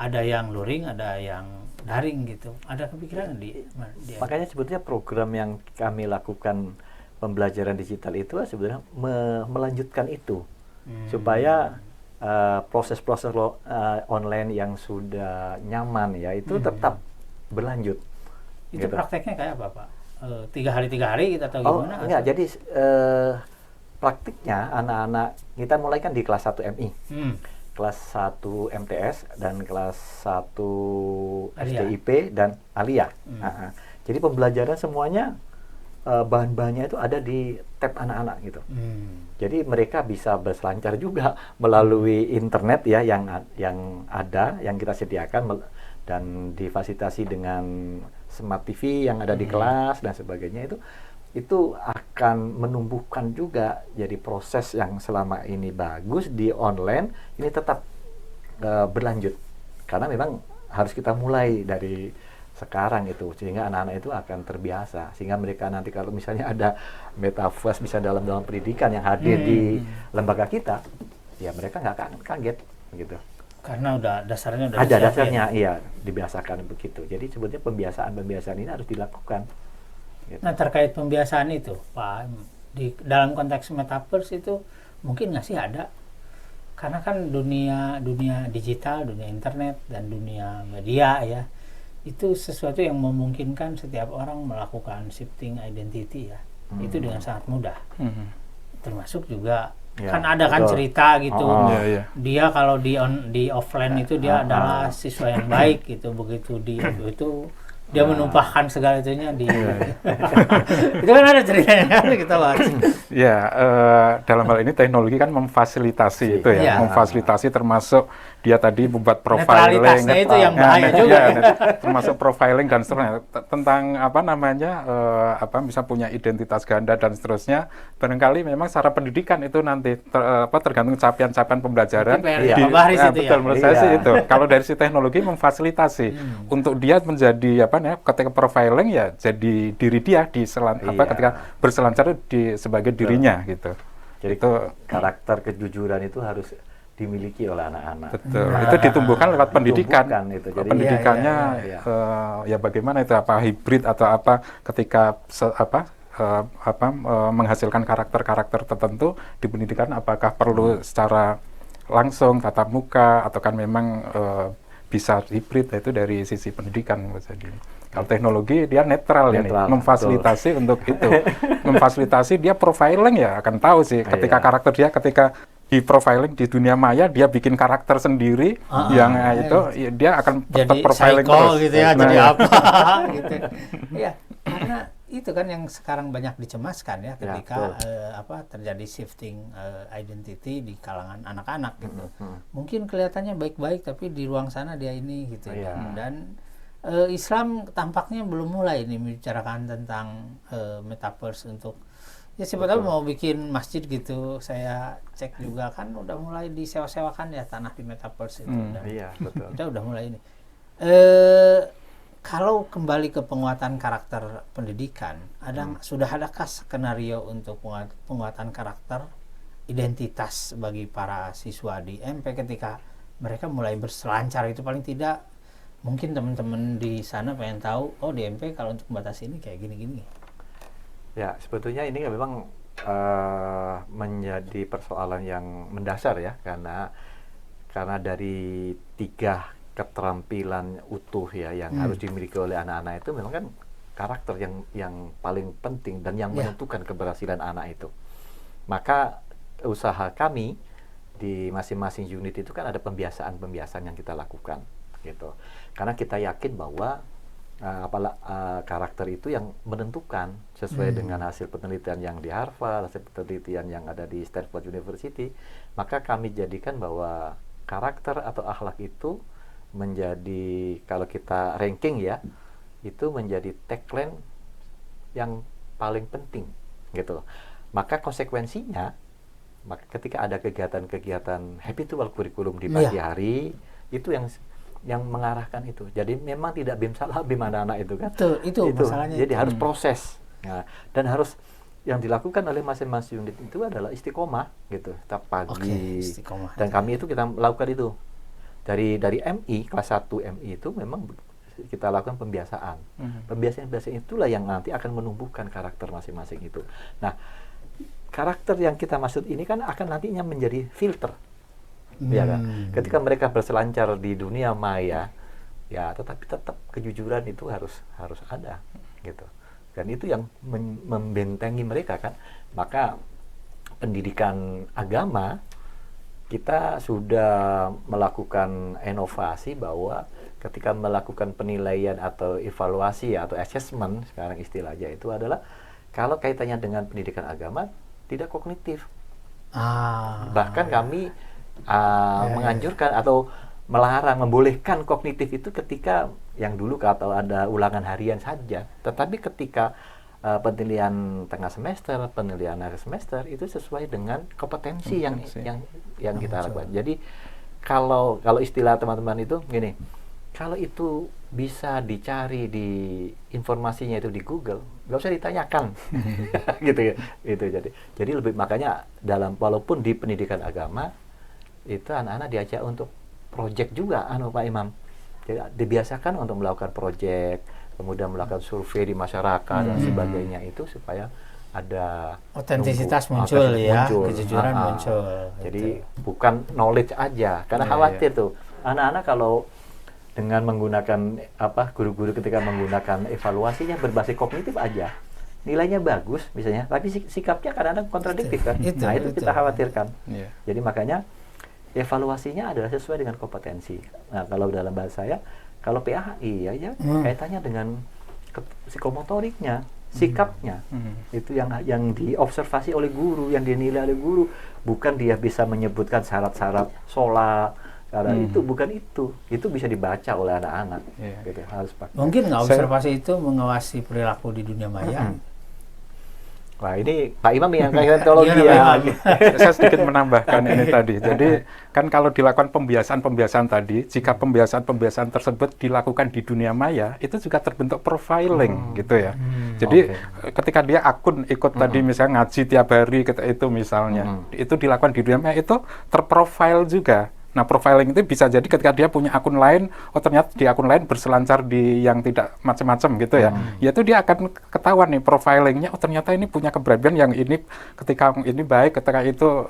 ada yang luring, ada yang daring gitu. Ada kepikiran di Makanya sebetulnya program yang kami lakukan pembelajaran digital itu sebenarnya melanjutkan itu supaya proses-proses online yang sudah nyaman ya itu tetap berlanjut. Itu gitu. Prakteknya kayak apa, Pak? 3 hari gitu atau gimana? Enggak, jadi praktiknya anak-anak kita mulai kan di kelas 1 MI. Kelas 1 MTS dan kelas 1 STIP dan Alia. Jadi pembelajaran semuanya bahan-bahannya itu ada di tab anak-anak gitu. Jadi mereka bisa berselancar juga melalui internet ya yang ada, yang kita sediakan dan difasilitasi dengan smart TV yang ada di kelas dan sebagainya. Itu akan menumbuhkan juga jadi proses yang selama ini bagus di online ini tetap berlanjut, karena memang harus kita mulai dari sekarang itu sehingga anak-anak itu akan terbiasa, sehingga mereka nanti kalau misalnya ada metaverse bisa dalam pendidikan yang hadir di lembaga kita, ya mereka nggak akan kaget gitu. Karena dasarnya udah ada dasarnya, iya, dibiasakan begitu. Jadi sebetulnya pembiasaan ini harus dilakukan. Gitu. Nah, terkait pembiasaan itu, Pak, dalam konteks metaverse itu mungkin nggak sih ada? Karena kan dunia digital, dunia internet, dan dunia media ya, itu sesuatu yang memungkinkan setiap orang melakukan shifting identity ya. Itu dengan sangat mudah. Termasuk juga kan ada kan cerita gitu. Dia kalau di offline itu dia adalah siswa yang baik gitu, begitu itu dia menumpahkan segala itunya di itu kan ada ceritanya kan kita bahas. Ya, dalam hal ini teknologi kan memfasilitasi itu ya, memfasilitasi termasuk dia tadi membuat profiling, netralitasnya itu yang bahaya juga. termasuk profiling dan seterusnya tentang apa namanya bisa punya identitas ganda dan seterusnya. Barangkali memang secara pendidikan itu nanti tergantung capaian-capaian pembelajaran. Betul, menurut saya sih itu. Kalau dari si teknologi memfasilitasi untuk dia menjadi ketika profiling ya jadi diri dia ketika berselancar sebagai dirinya gitu. Jadi itu karakter kejujuran itu harus dimiliki oleh anak-anak. Betul. Itu ditumbuhkan lewat pendidikan. Itu. Jadi pendidikannya bagaimana itu hibrid atau ketika menghasilkan karakter-karakter tertentu di pendidikan, apakah perlu secara langsung tatap muka atau kan memang bisa hibrid, itu dari sisi pendidikan. Jadi kalau teknologi dia netral ini, memfasilitasi betul. Untuk itu, memfasilitasi dia profiling ya akan tahu sih ketika karakter dia ketika di profiling di dunia maya dia bikin karakter sendiri yang itu dia akan tetap profiling terus. Gitu ya, jadi apa gitu. Ya, karena itu kan yang sekarang banyak dicemaskan ya ketika terjadi shifting identity di kalangan anak-anak gitu. Mungkin kelihatannya baik-baik tapi di ruang sana dia ini gitu ya. Dan Islam tampaknya belum mulai ini membicarakan tentang metaverse untuk siapa tahu mau bikin masjid gitu. Saya cek juga kan udah mulai disewa-sewakan ya tanah di metaverse itu. Betul. Kita udah mulai ini. Kalau kembali ke penguatan karakter pendidikan, sudah adakah skenario untuk penguatan karakter identitas bagi para siswa di MP ketika mereka mulai berselancar itu? Paling tidak mungkin teman-teman di sana pengen tahu, di MP kalau untuk membatasi ini kayak gini-gini. Ya, sebetulnya ini memang menjadi persoalan yang mendasar ya, karena dari 3 keterampilan utuh ya yang harus dimiliki oleh anak-anak itu memang kan karakter yang paling penting dan yang menentukan keberhasilan anak itu. Maka usaha kami di masing-masing unit itu kan ada pembiasaan yang kita lakukan gitu. Karena kita yakin bahwa karakter itu yang menentukan sesuai dengan hasil penelitian yang di Harvard, hasil penelitian yang ada di Stanford University. Maka kami jadikan bahwa karakter atau akhlak itu menjadi, kalau kita ranking ya, itu menjadi tagline yang paling penting gitu. Maka konsekuensinya, ketika ada kegiatan-kegiatan habitual kurikulum di pagi hari, itu yang mengarahkan itu. Jadi memang tidak bim salah bim anak-anak itu kan. Itu masalahnya. Jadi harus proses. Nah, dan harus yang dilakukan oleh masing-masing unit itu adalah istiqomah gitu, setiap pagi. Dan kami itu kita lakukan itu. Dari MI kelas 1 MI itu memang kita lakukan pembiasaan. Pembiasaan itulah yang nanti akan menumbuhkan karakter masing-masing itu. Nah, karakter yang kita maksud ini kan akan nantinya menjadi filter. Ya kan? Ketika mereka berselancar di dunia maya, ya tetapi tetap kejujuran itu harus ada gitu. Dan itu yang membentengi mereka kan. Maka pendidikan agama kita sudah melakukan inovasi bahwa ketika melakukan penilaian atau evaluasi atau assessment, sekarang istilahnya itu adalah kalau kaitannya dengan pendidikan agama tidak kognitif. Bahkan kami menganjurkan atau melarang, membolehkan kognitif itu ketika yang dulu kalau ada ulangan harian saja. Tetapi ketika penilaian tengah semester, penilaian akhir semester itu sesuai dengan kompetensi yang kita lakukan. Jadi kalau istilah teman-teman itu gini, kalau itu bisa dicari di informasinya itu di Google, nggak usah ditanyakan, gitu ya. Itu jadi lebih, makanya walaupun di pendidikan agama itu anak-anak diajak untuk proyek juga, Pak Imam. Jadi dibiasakan untuk melakukan proyek, kemudian melakukan survei di masyarakat dan sebagainya, itu supaya ada otentisitas muncul, kejujuran muncul. Jadi bukan knowledge aja, karena khawatir tuh anak-anak kalau dengan menggunakan guru-guru ketika menggunakan evaluasinya berbasis kognitif aja, nilainya bagus misalnya, tapi sikapnya kadang-kadang kontradiktif kan. Itu kita khawatirkan. Jadi makanya evaluasinya adalah sesuai dengan kompetensi. Nah, kalau dalam bahasa saya, kalau PAHI kaitannya dengan psikomotoriknya, sikapnya. Itu yang diobservasi oleh guru, yang dinilai oleh guru. Bukan dia bisa menyebutkan syarat-syarat sholat, Karena itu bukan itu bisa dibaca oleh anak-anak. Gitu, harus pakai. Mungkin nggak observasi itu mengawasi perilaku di dunia maya. Wah, ini Pak Imam yang kayak teknologi Iya, ya. Saya sedikit menambahkan ini tadi. Jadi kan kalau dilakukan pembiasaan-pembiasaan tadi, jika pembiasaan-pembiasaan tersebut dilakukan di dunia maya, itu juga terbentuk profiling gitu ya. Jadi ketika dia akun ikut tadi misalnya ngaji tiap hari itu misalnya, itu dilakukan di dunia maya, itu terprofile juga. Nah, profiling itu bisa jadi ketika dia punya akun lain, oh ternyata di akun lain berselancar di yang tidak macam-macam gitu ya. Ya itu dia akan ketahuan nih profilingnya, oh ternyata ini punya keberanian yang ini ketika ini baik, ketika itu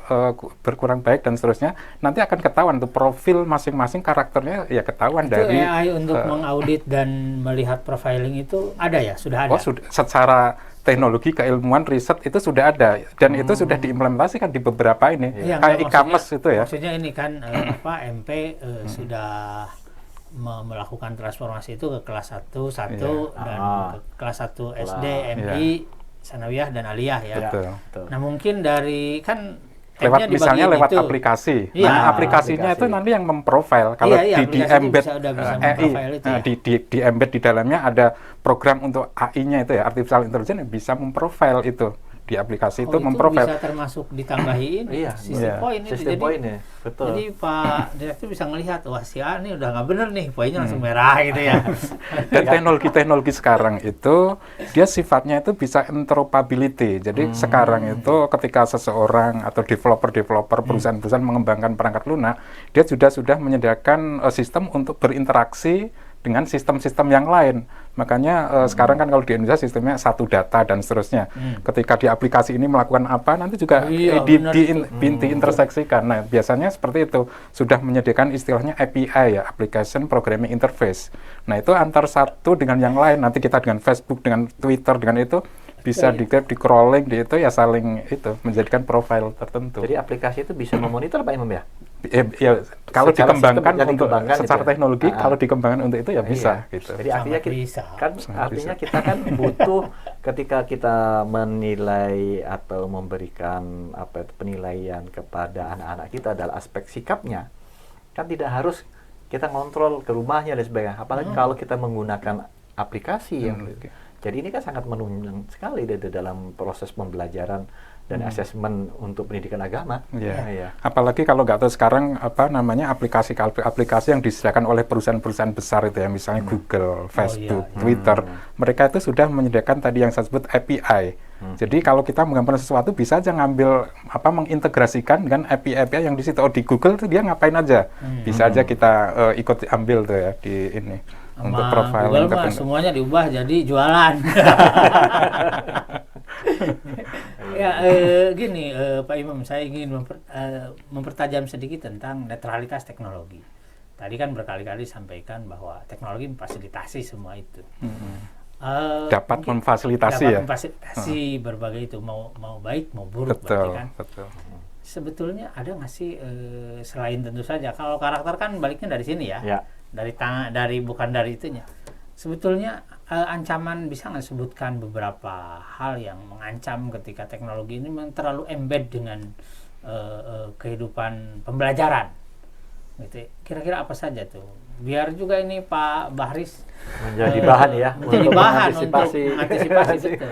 berkurang baik dan seterusnya. Nanti akan ketahuan tuh profil masing-masing karakternya ya ketahuan Itu dari AI untuk mengaudit dan melihat profiling itu ada ya? Sudah ada? Oh, sudah, secara teknologi, keilmuan, riset itu sudah ada dan itu sudah diimplementasikan di beberapa ini kayak e-commerce itu ya. Maksudnya ini kan MP sudah melakukan transformasi itu ke kelas 1 dan ke kelas 1 SD, MI, Sanawiyah dan Aliyah ya. Betul. Nah, mungkin dari kan lewat misalnya lewat aplikasi. Nah, aplikasinya itu nanti yang memprofile. Kalau di embed di embed di dalamnya ada program untuk AI-nya itu ya, artificial intelligence yang bisa memprofile itu. Di aplikasi itu memprofile. Bisa termasuk ditambahin sistem poin ini. Sistem poinnya, betul. Jadi Pak Direktur bisa ngelihat, wah si A ini udah nggak bener nih, poinnya langsung merah gitu ya. Dan teknologi-teknologi sekarang itu dia sifatnya itu bisa interoperability. Jadi sekarang itu ketika seseorang atau developer perusahaan-perusahaan mengembangkan perangkat lunak, dia sudah menyediakan sistem untuk berinteraksi dengan sistem-sistem yang lain. Makanya sekarang kan kalau di Indonesia sistemnya satu data dan seterusnya. Ketika di aplikasi ini melakukan apa, nanti juga diinterseksikan. Nah, biasanya seperti itu. Sudah menyediakan istilahnya API ya, Application Programming Interface. Nah, itu antar satu dengan yang lain. Nanti kita dengan Facebook, dengan Twitter, dengan itu bisa di crawling di itu ya saling itu menjadikan profil tertentu. Jadi aplikasi itu bisa memonitor Pak Imam ya? Ya kalau Secara dikembangkan untuk secara gitu ya? teknologi, kalau dikembangkan untuk itu ya bisa gitu. Jadi artinya kita kan butuh ketika kita menilai atau memberikan penilaian kepada anak-anak kita dalam aspek sikapnya, kan tidak harus kita ngontrol ke rumahnya dan sebagainya. Apalagi kalau kita menggunakan aplikasi yang jadi ini kan sangat menunjang sekali dalam proses pembelajaran dan asesmen untuk pendidikan agama. Ya. Apalagi kalau nggak tahu sekarang aplikasi yang disediakan oleh perusahaan-perusahaan besar itu ya, misalnya Google, Facebook, Twitter, mereka itu sudah menyediakan tadi yang saya sebut API. Jadi kalau kita menggambarkan sesuatu bisa aja ngambil mengintegrasikan dengan API yang di situ. Oh, di Google tuh dia ngapain aja. Bisa aja kita ikut ambil tuh ya di ini. Untuk profiling Google semuanya diubah jadi jualan. Ya gini Pak Imam, saya ingin mempertajam sedikit tentang netralitas teknologi. Tadi kan berkali-kali disampaikan bahwa teknologi memfasilitasi semua itu. Dapat memfasilitasi berbagai itu, mau baik mau buruk. Betul, berarti kan. betul. Sebetulnya ada nggak sih selain tentu saja kalau karakter kan baliknya dari sini ya. Bukan dari itunya. Sebetulnya ancaman, bisa nggak sebutkan beberapa hal yang mengancam ketika teknologi ini terlalu embed dengan kehidupan pembelajaran, gitu. Kira-kira apa saja tuh? Biar juga ini Pak Bahris menjadi bahan ya, menjadi bahan untuk antisipasi itu.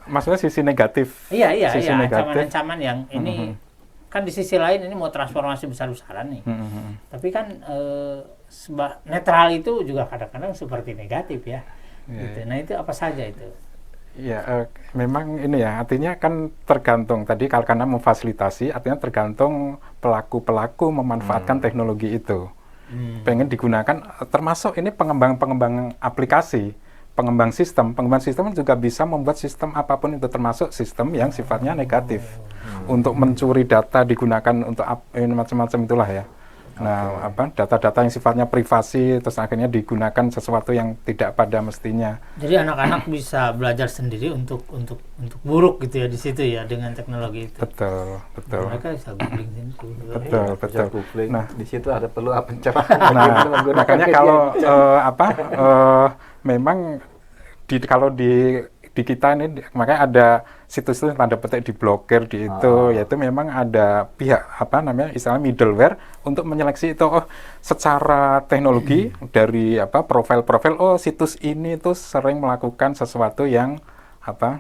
Maksudnya sisi negatif. Iya, ancaman-ancaman yang ini kan di sisi lain ini mau transformasi besar-besaran nih. Tapi kan netral itu juga kadang-kadang seperti negatif ya. Gitu. Nah, itu apa saja itu? Ya, memang ini ya, artinya kan tergantung tadi karena memfasilitasi, artinya tergantung pelaku-pelaku memanfaatkan teknologi itu. Pengen digunakan, termasuk ini pengembang aplikasi, pengembang sistem juga bisa membuat sistem apapun itu, termasuk sistem yang sifatnya negatif. Untuk mencuri data digunakan untuk macam-macam itulah ya. Nah, data-data yang sifatnya privasi terus akhirnya digunakan sesuatu yang tidak pada mestinya. Jadi anak-anak bisa belajar sendiri untuk buruk gitu ya di situ ya dengan teknologi itu. Betul. Mereka bisa googling sendiri. Betul. Googling. Nah, di situ ada perlu pencerahan. Makanya kalau memang kalau di di kita ini makanya ada situs itu tanda petik diblokir di itu, yaitu memang ada pihak apa namanya istilah middleware untuk menyeleksi itu secara teknologi dari profil-profil situs ini tuh sering melakukan sesuatu yang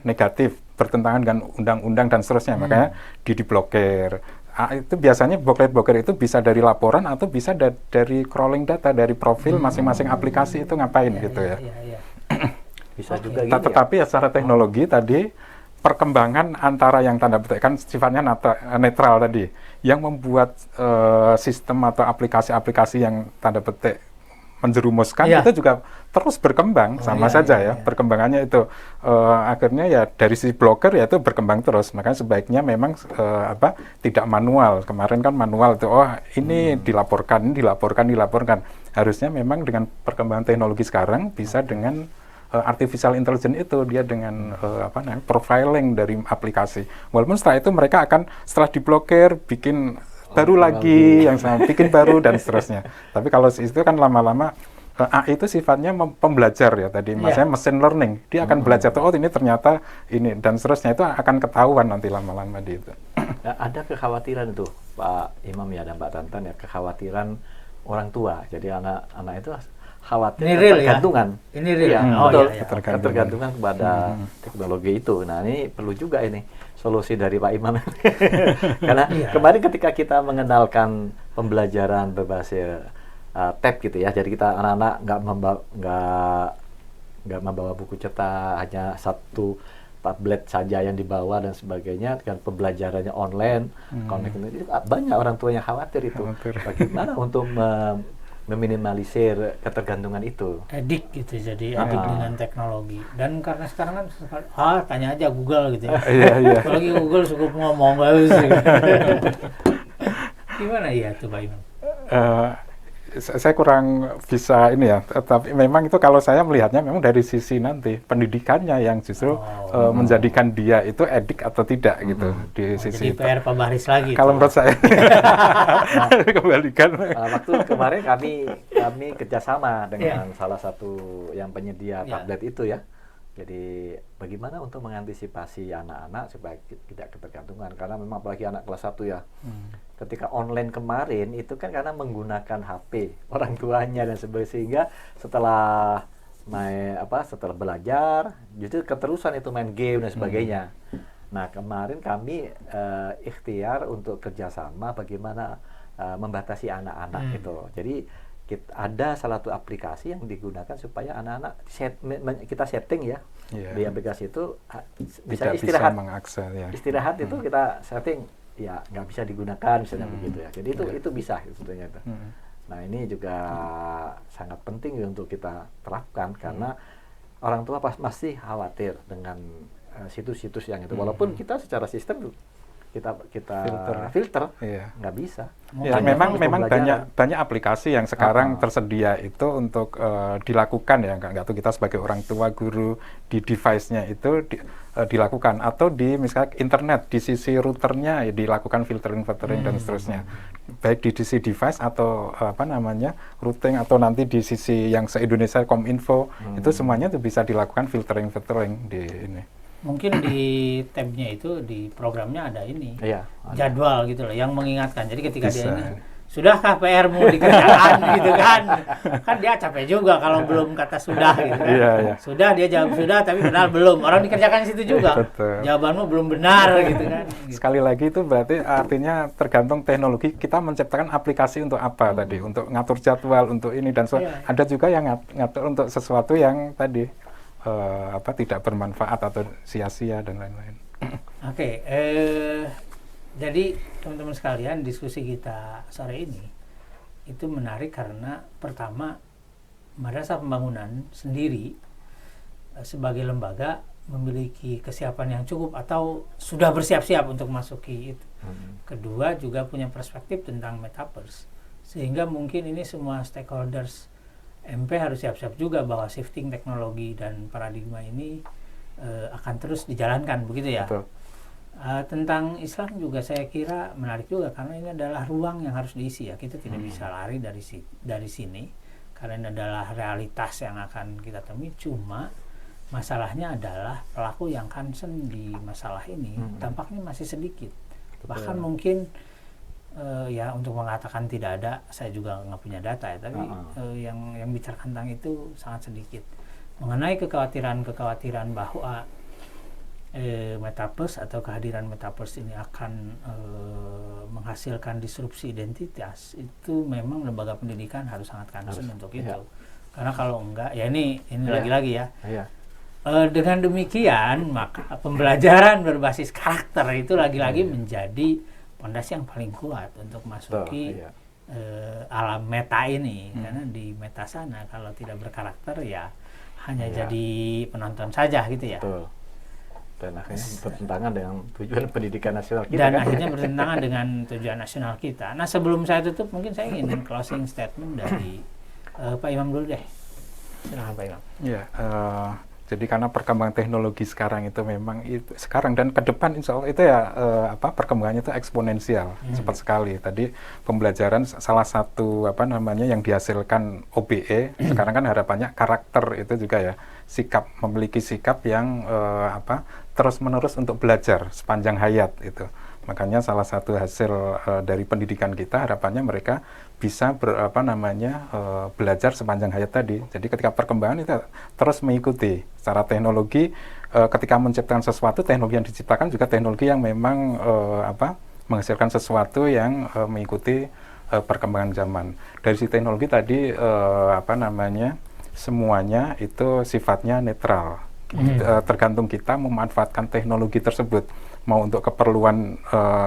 negatif, bertentangan dengan undang-undang dan seterusnya, makanya diblokir. Itu biasanya blokir itu bisa dari laporan atau bisa dari crawling data dari profil masing-masing aplikasi itu ngapain gitu ya. Bisa juga gitu. Tetapi ya secara teknologi tadi perkembangan antara yang tanda petik kan sifatnya netral tadi, yang membuat sistem atau aplikasi-aplikasi yang tanda petik menjerumuskan itu juga terus berkembang saja ya. Perkembangannya itu akhirnya ya dari sisi blogger ya itu berkembang terus, makanya sebaiknya memang tidak manual. Kemarin kan manual itu ini dilaporkan harusnya memang dengan perkembangan teknologi sekarang bisa dengan artificial intelligence itu dia dengan profiling dari aplikasi, walaupun setelah itu mereka akan setelah diblokir bikin baru lagi yang sama, bikin baru dan seterusnya. Tapi kalau itu kan lama-lama AI itu sifatnya pembelajar ya tadi, maksudnya machine learning. Dia akan belajar ini ternyata ini dan seterusnya, itu akan ketahuan nanti lama-lama di itu. Ada kekhawatiran itu Pak Imam ya dan Pak Tantan ya, kekhawatiran orang tua. Jadi anak-anak itu khawatir ketergantungan. Ya? Ini real. Ya, betul. Ketergantungan kepada teknologi itu. Nah, ini perlu juga ini solusi dari Pak Imam. Karena kemarin ketika kita mengenalkan pembelajaran berbasis tab gitu ya, jadi kita anak-anak nggak membawa buku cetak, hanya satu tablet saja yang dibawa dan sebagainya, dengan pembelajarannya online, itu banyak orang tua yang khawatir itu. Bagaimana untuk meminimalisir ketergantungan itu? Edik gitu, jadi edik dengan teknologi. Dan karena sekarang kan tanya aja Google gitu ya. Apalagi Google cukup ngomong bagus. Gimana ya tuh Pak Imam? Saya kurang bisa ini ya, tapi memang itu kalau saya melihatnya memang dari sisi nanti pendidikannya yang justru menjadikan dia itu edik atau tidak gitu di sisi. Jadi PR Pak Baris lagi. Kalau menurut saya kembalikan. Waktu kemarin kami kerjasama dengan salah satu yang penyedia tablet itu ya. Jadi bagaimana untuk mengantisipasi anak-anak supaya tidak ketergantungan, karena memang apalagi anak kelas 1 ya. Ketika online kemarin itu kan karena menggunakan HP orang tuanya dan sebagainya, sehingga setelah setelah belajar justru keterusan itu main game dan sebagainya. Nah, kemarin kami ikhtiar untuk kerjasama bagaimana membatasi anak-anak itu. Jadi ada salah satu aplikasi yang digunakan supaya anak-anak kita setting ya, di aplikasi itu bisa istirahat, istirahat itu kita setting ya nggak bisa digunakan misalnya begitu ya. Jadi itu bisa sebetulnya itu. Nah, ini juga sangat penting untuk kita terapkan, karena orang tua masih khawatir dengan situs-situs yang itu, walaupun kita secara sistem kita filter nggak bisa. Ya, memang banyak aplikasi yang sekarang tersedia itu untuk dilakukan ya, nggak tuh kita sebagai orang tua guru di device-nya itu dilakukan, atau di misalnya internet di sisi routernya dilakukan filtering dan seterusnya, baik di sisi device atau routing, atau nanti di sisi yang se-Indonesia Kominfo itu semuanya tuh bisa dilakukan filtering di ini. Mungkin di tabnya itu, di programnya ada ini, jadwal gitu loh, yang mengingatkan. Jadi ketika dia ini, sudahkah PR-mu dikerjakan gitu kan? Kan dia capek juga kalau belum kata sudah gitu kan. Sudah, dia jawab sudah, tapi padahal belum. Orang dikerjakan di situ juga. Jawabanmu belum benar gitu kan. Sekali lagi itu berarti artinya tergantung teknologi, kita menciptakan aplikasi untuk apa tadi, untuk ngatur jadwal, untuk ini dan ada juga yang ngatur untuk sesuatu yang tadi tidak bermanfaat atau sia-sia dan lain-lain. Oke, jadi teman-teman sekalian, diskusi kita sore ini itu menarik karena pertama, Madrasah Pembangunan sendiri sebagai lembaga memiliki kesiapan yang cukup atau sudah bersiap-siap untuk masuki itu. Kedua, juga punya perspektif tentang metaverse, sehingga mungkin ini semua stakeholders MP harus siap-siap juga bahwa shifting teknologi dan paradigma ini akan terus dijalankan, begitu ya. Tentang Islam juga saya kira menarik juga, karena ini adalah ruang yang harus diisi ya. Kita tidak bisa lari dari sini, karena ini adalah realitas yang akan kita temui. Cuma Masalahnya adalah pelaku yang concern di masalah ini tampaknya masih sedikit. Bahkan mungkin ya untuk mengatakan tidak ada, saya juga nggak punya data ya, tapi yang bicara tentang itu sangat sedikit. Mengenai kekhawatiran bahwa metaverse atau kehadiran metaverse ini akan menghasilkan disrupsi identitas, itu memang lembaga pendidikan harus sangat concern untuk itu. Karena kalau enggak, ya ini lagi-lagi ya. Dengan demikian maka pembelajaran berbasis karakter itu lagi-lagi menjadi fondasi yang paling kuat untuk masuki alam meta ini. Karena di meta sana kalau tidak berkarakter ya hanya jadi penonton saja gitu ya. Betul. Dan akhirnya bertentangan dengan tujuan pendidikan nasional kita. Dan akhirnya bertentangan dengan tujuan nasional kita. Nah, sebelum saya tutup mungkin saya ingin closing statement dari Pak Imam dulu deh. Silakan Pak Imam. Ya, jadi karena perkembangan teknologi sekarang itu memang sekarang dan ke depan insya Allah itu ya perkembangannya itu eksponensial, cepat sekali. Tadi pembelajaran salah satu yang dihasilkan OBE sekarang kan harapannya karakter itu juga ya, memiliki sikap yang terus-menerus untuk belajar sepanjang hayat itu. Makanya salah satu hasil dari pendidikan kita harapannya mereka bisa belajar sepanjang hayat tadi. Jadi ketika perkembangan itu terus mengikuti secara teknologi, ketika menciptakan sesuatu, teknologi yang diciptakan juga teknologi yang memang menghasilkan sesuatu yang mengikuti perkembangan zaman. Dari si teknologi tadi semuanya itu sifatnya netral. Tergantung kita memanfaatkan teknologi tersebut, mau untuk keperluan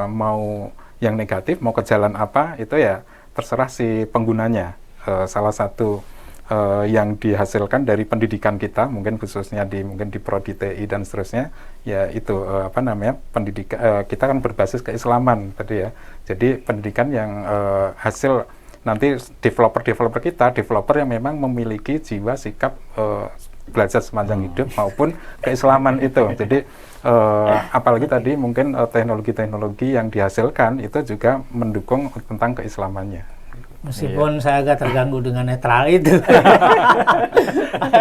mau yang negatif, mau ke jalan apa, itu ya terserah si penggunanya. Salah satu yang dihasilkan dari pendidikan kita, mungkin khususnya mungkin di Prodi TI dan seterusnya, ya itu pendidikan kita kan berbasis keislaman tadi ya. Jadi pendidikan yang hasil nanti developer kita, developer yang memang memiliki jiwa sikap belajar sepanjang hidup maupun keislaman itu. Jadi apalagi tadi mungkin teknologi-teknologi yang dihasilkan itu juga mendukung tentang keislamannya. Meskipun saya agak terganggu dengan netral itu.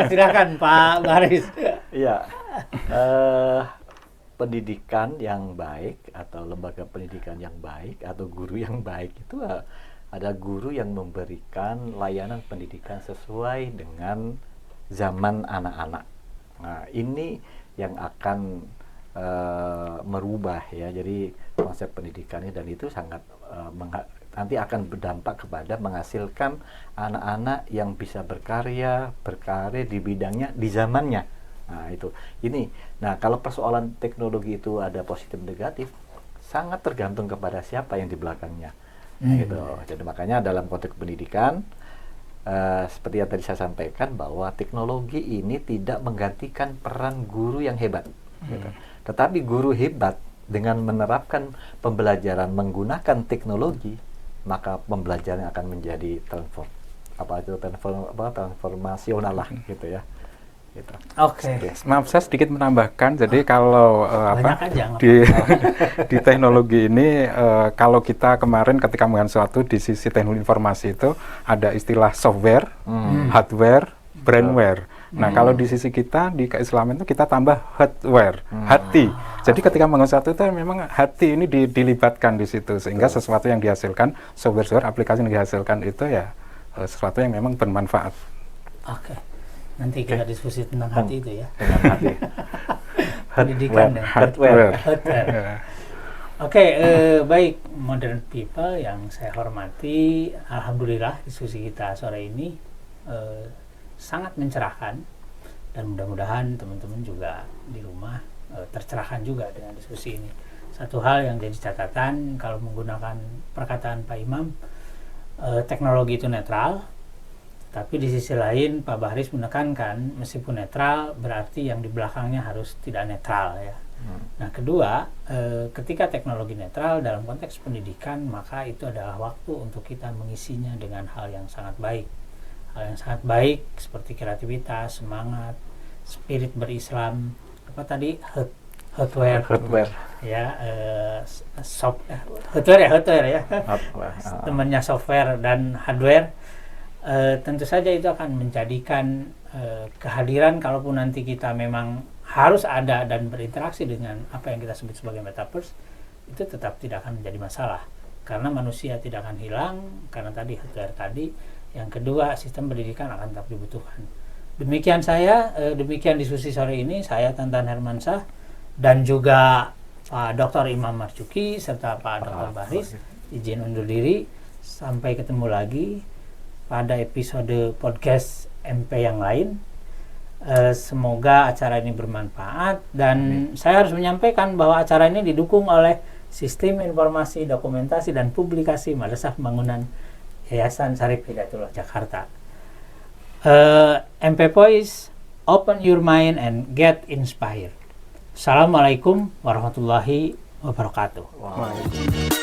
Silakan Pak Baris. Iya. Pendidikan yang baik atau lembaga pendidikan yang baik atau guru yang baik itu ada guru yang memberikan layanan pendidikan sesuai dengan zaman anak-anak. Nah, ini yang akan merubah ya. Jadi konsep pendidikannya, dan itu sangat nanti akan berdampak kepada menghasilkan anak-anak yang bisa berkarya di bidangnya di zamannya. Nah, itu. Nah, kalau persoalan teknologi itu ada positif negatif, sangat tergantung kepada siapa yang di belakangnya. Gitu. Jadi makanya dalam konteks pendidikan seperti yang tadi saya sampaikan bahwa teknologi ini tidak menggantikan peran guru yang hebat. Gitu. Tetapi guru hebat dengan menerapkan pembelajaran menggunakan teknologi, maka pembelajaran akan menjadi transformasional lah gitu ya. Gitu. Oke. Maaf, saya sedikit menambahkan. Jadi kalau di teknologi ini, kalau kita kemarin ketika menggunakan sesuatu di sisi teknologi informasi itu ada istilah software, hardware, brainware. Nah, kalau di sisi kita di keislaman itu kita tambah hardware, hati. Jadi ketika menggunakan sesuatu itu memang hati ini dilibatkan di situ, sehingga sesuatu yang dihasilkan, software aplikasi yang dihasilkan itu ya sesuatu yang memang bermanfaat. Oke. Nanti kita diskusi tentang hati itu ya. Dengan hati. Pendidikan dan hardware. Oke, baik modern people yang saya hormati, alhamdulillah diskusi kita sore ini sangat mencerahkan, dan mudah-mudahan teman-teman juga di rumah tercerahkan juga dengan diskusi ini. Satu hal yang jadi catatan kalau menggunakan perkataan Pak Imam, teknologi itu netral. Tapi di sisi lain Pak Baris menekankan meskipun netral berarti yang di belakangnya harus tidak netral ya. Nah, kedua, ketika teknologi netral dalam konteks pendidikan, maka itu adalah waktu untuk kita mengisinya dengan hal yang sangat baik. Hal yang sangat baik seperti kreativitas, semangat, spirit berislam, apa tadi hardware ya, hardware ya. Temannya software dan hardware. tentu saja itu akan menjadikan kehadiran, kalaupun nanti kita memang harus ada dan berinteraksi dengan apa yang kita sebut sebagai metaverse, itu tetap tidak akan menjadi masalah karena manusia tidak akan hilang, karena tadi hardware tadi. Yang kedua, sistem pendidikan akan tetap dibutuhkan. Demikian diskusi sore ini. Saya Tantan Hermansyah dan juga Pak Dr. Imam Marzuki serta Pak Dr. Baris izin undur diri. Sampai ketemu lagi pada episode podcast MP yang lain. Semoga acara ini bermanfaat, dan saya harus menyampaikan bahwa acara ini didukung oleh Sistem Informasi Dokumentasi dan Publikasi Madrasah Pembangunan Yayasan Syarif Hidayatullah Jakarta. MP Voice, open your mind and get inspired. Assalamualaikum warahmatullahi wabarakatuh. Wow.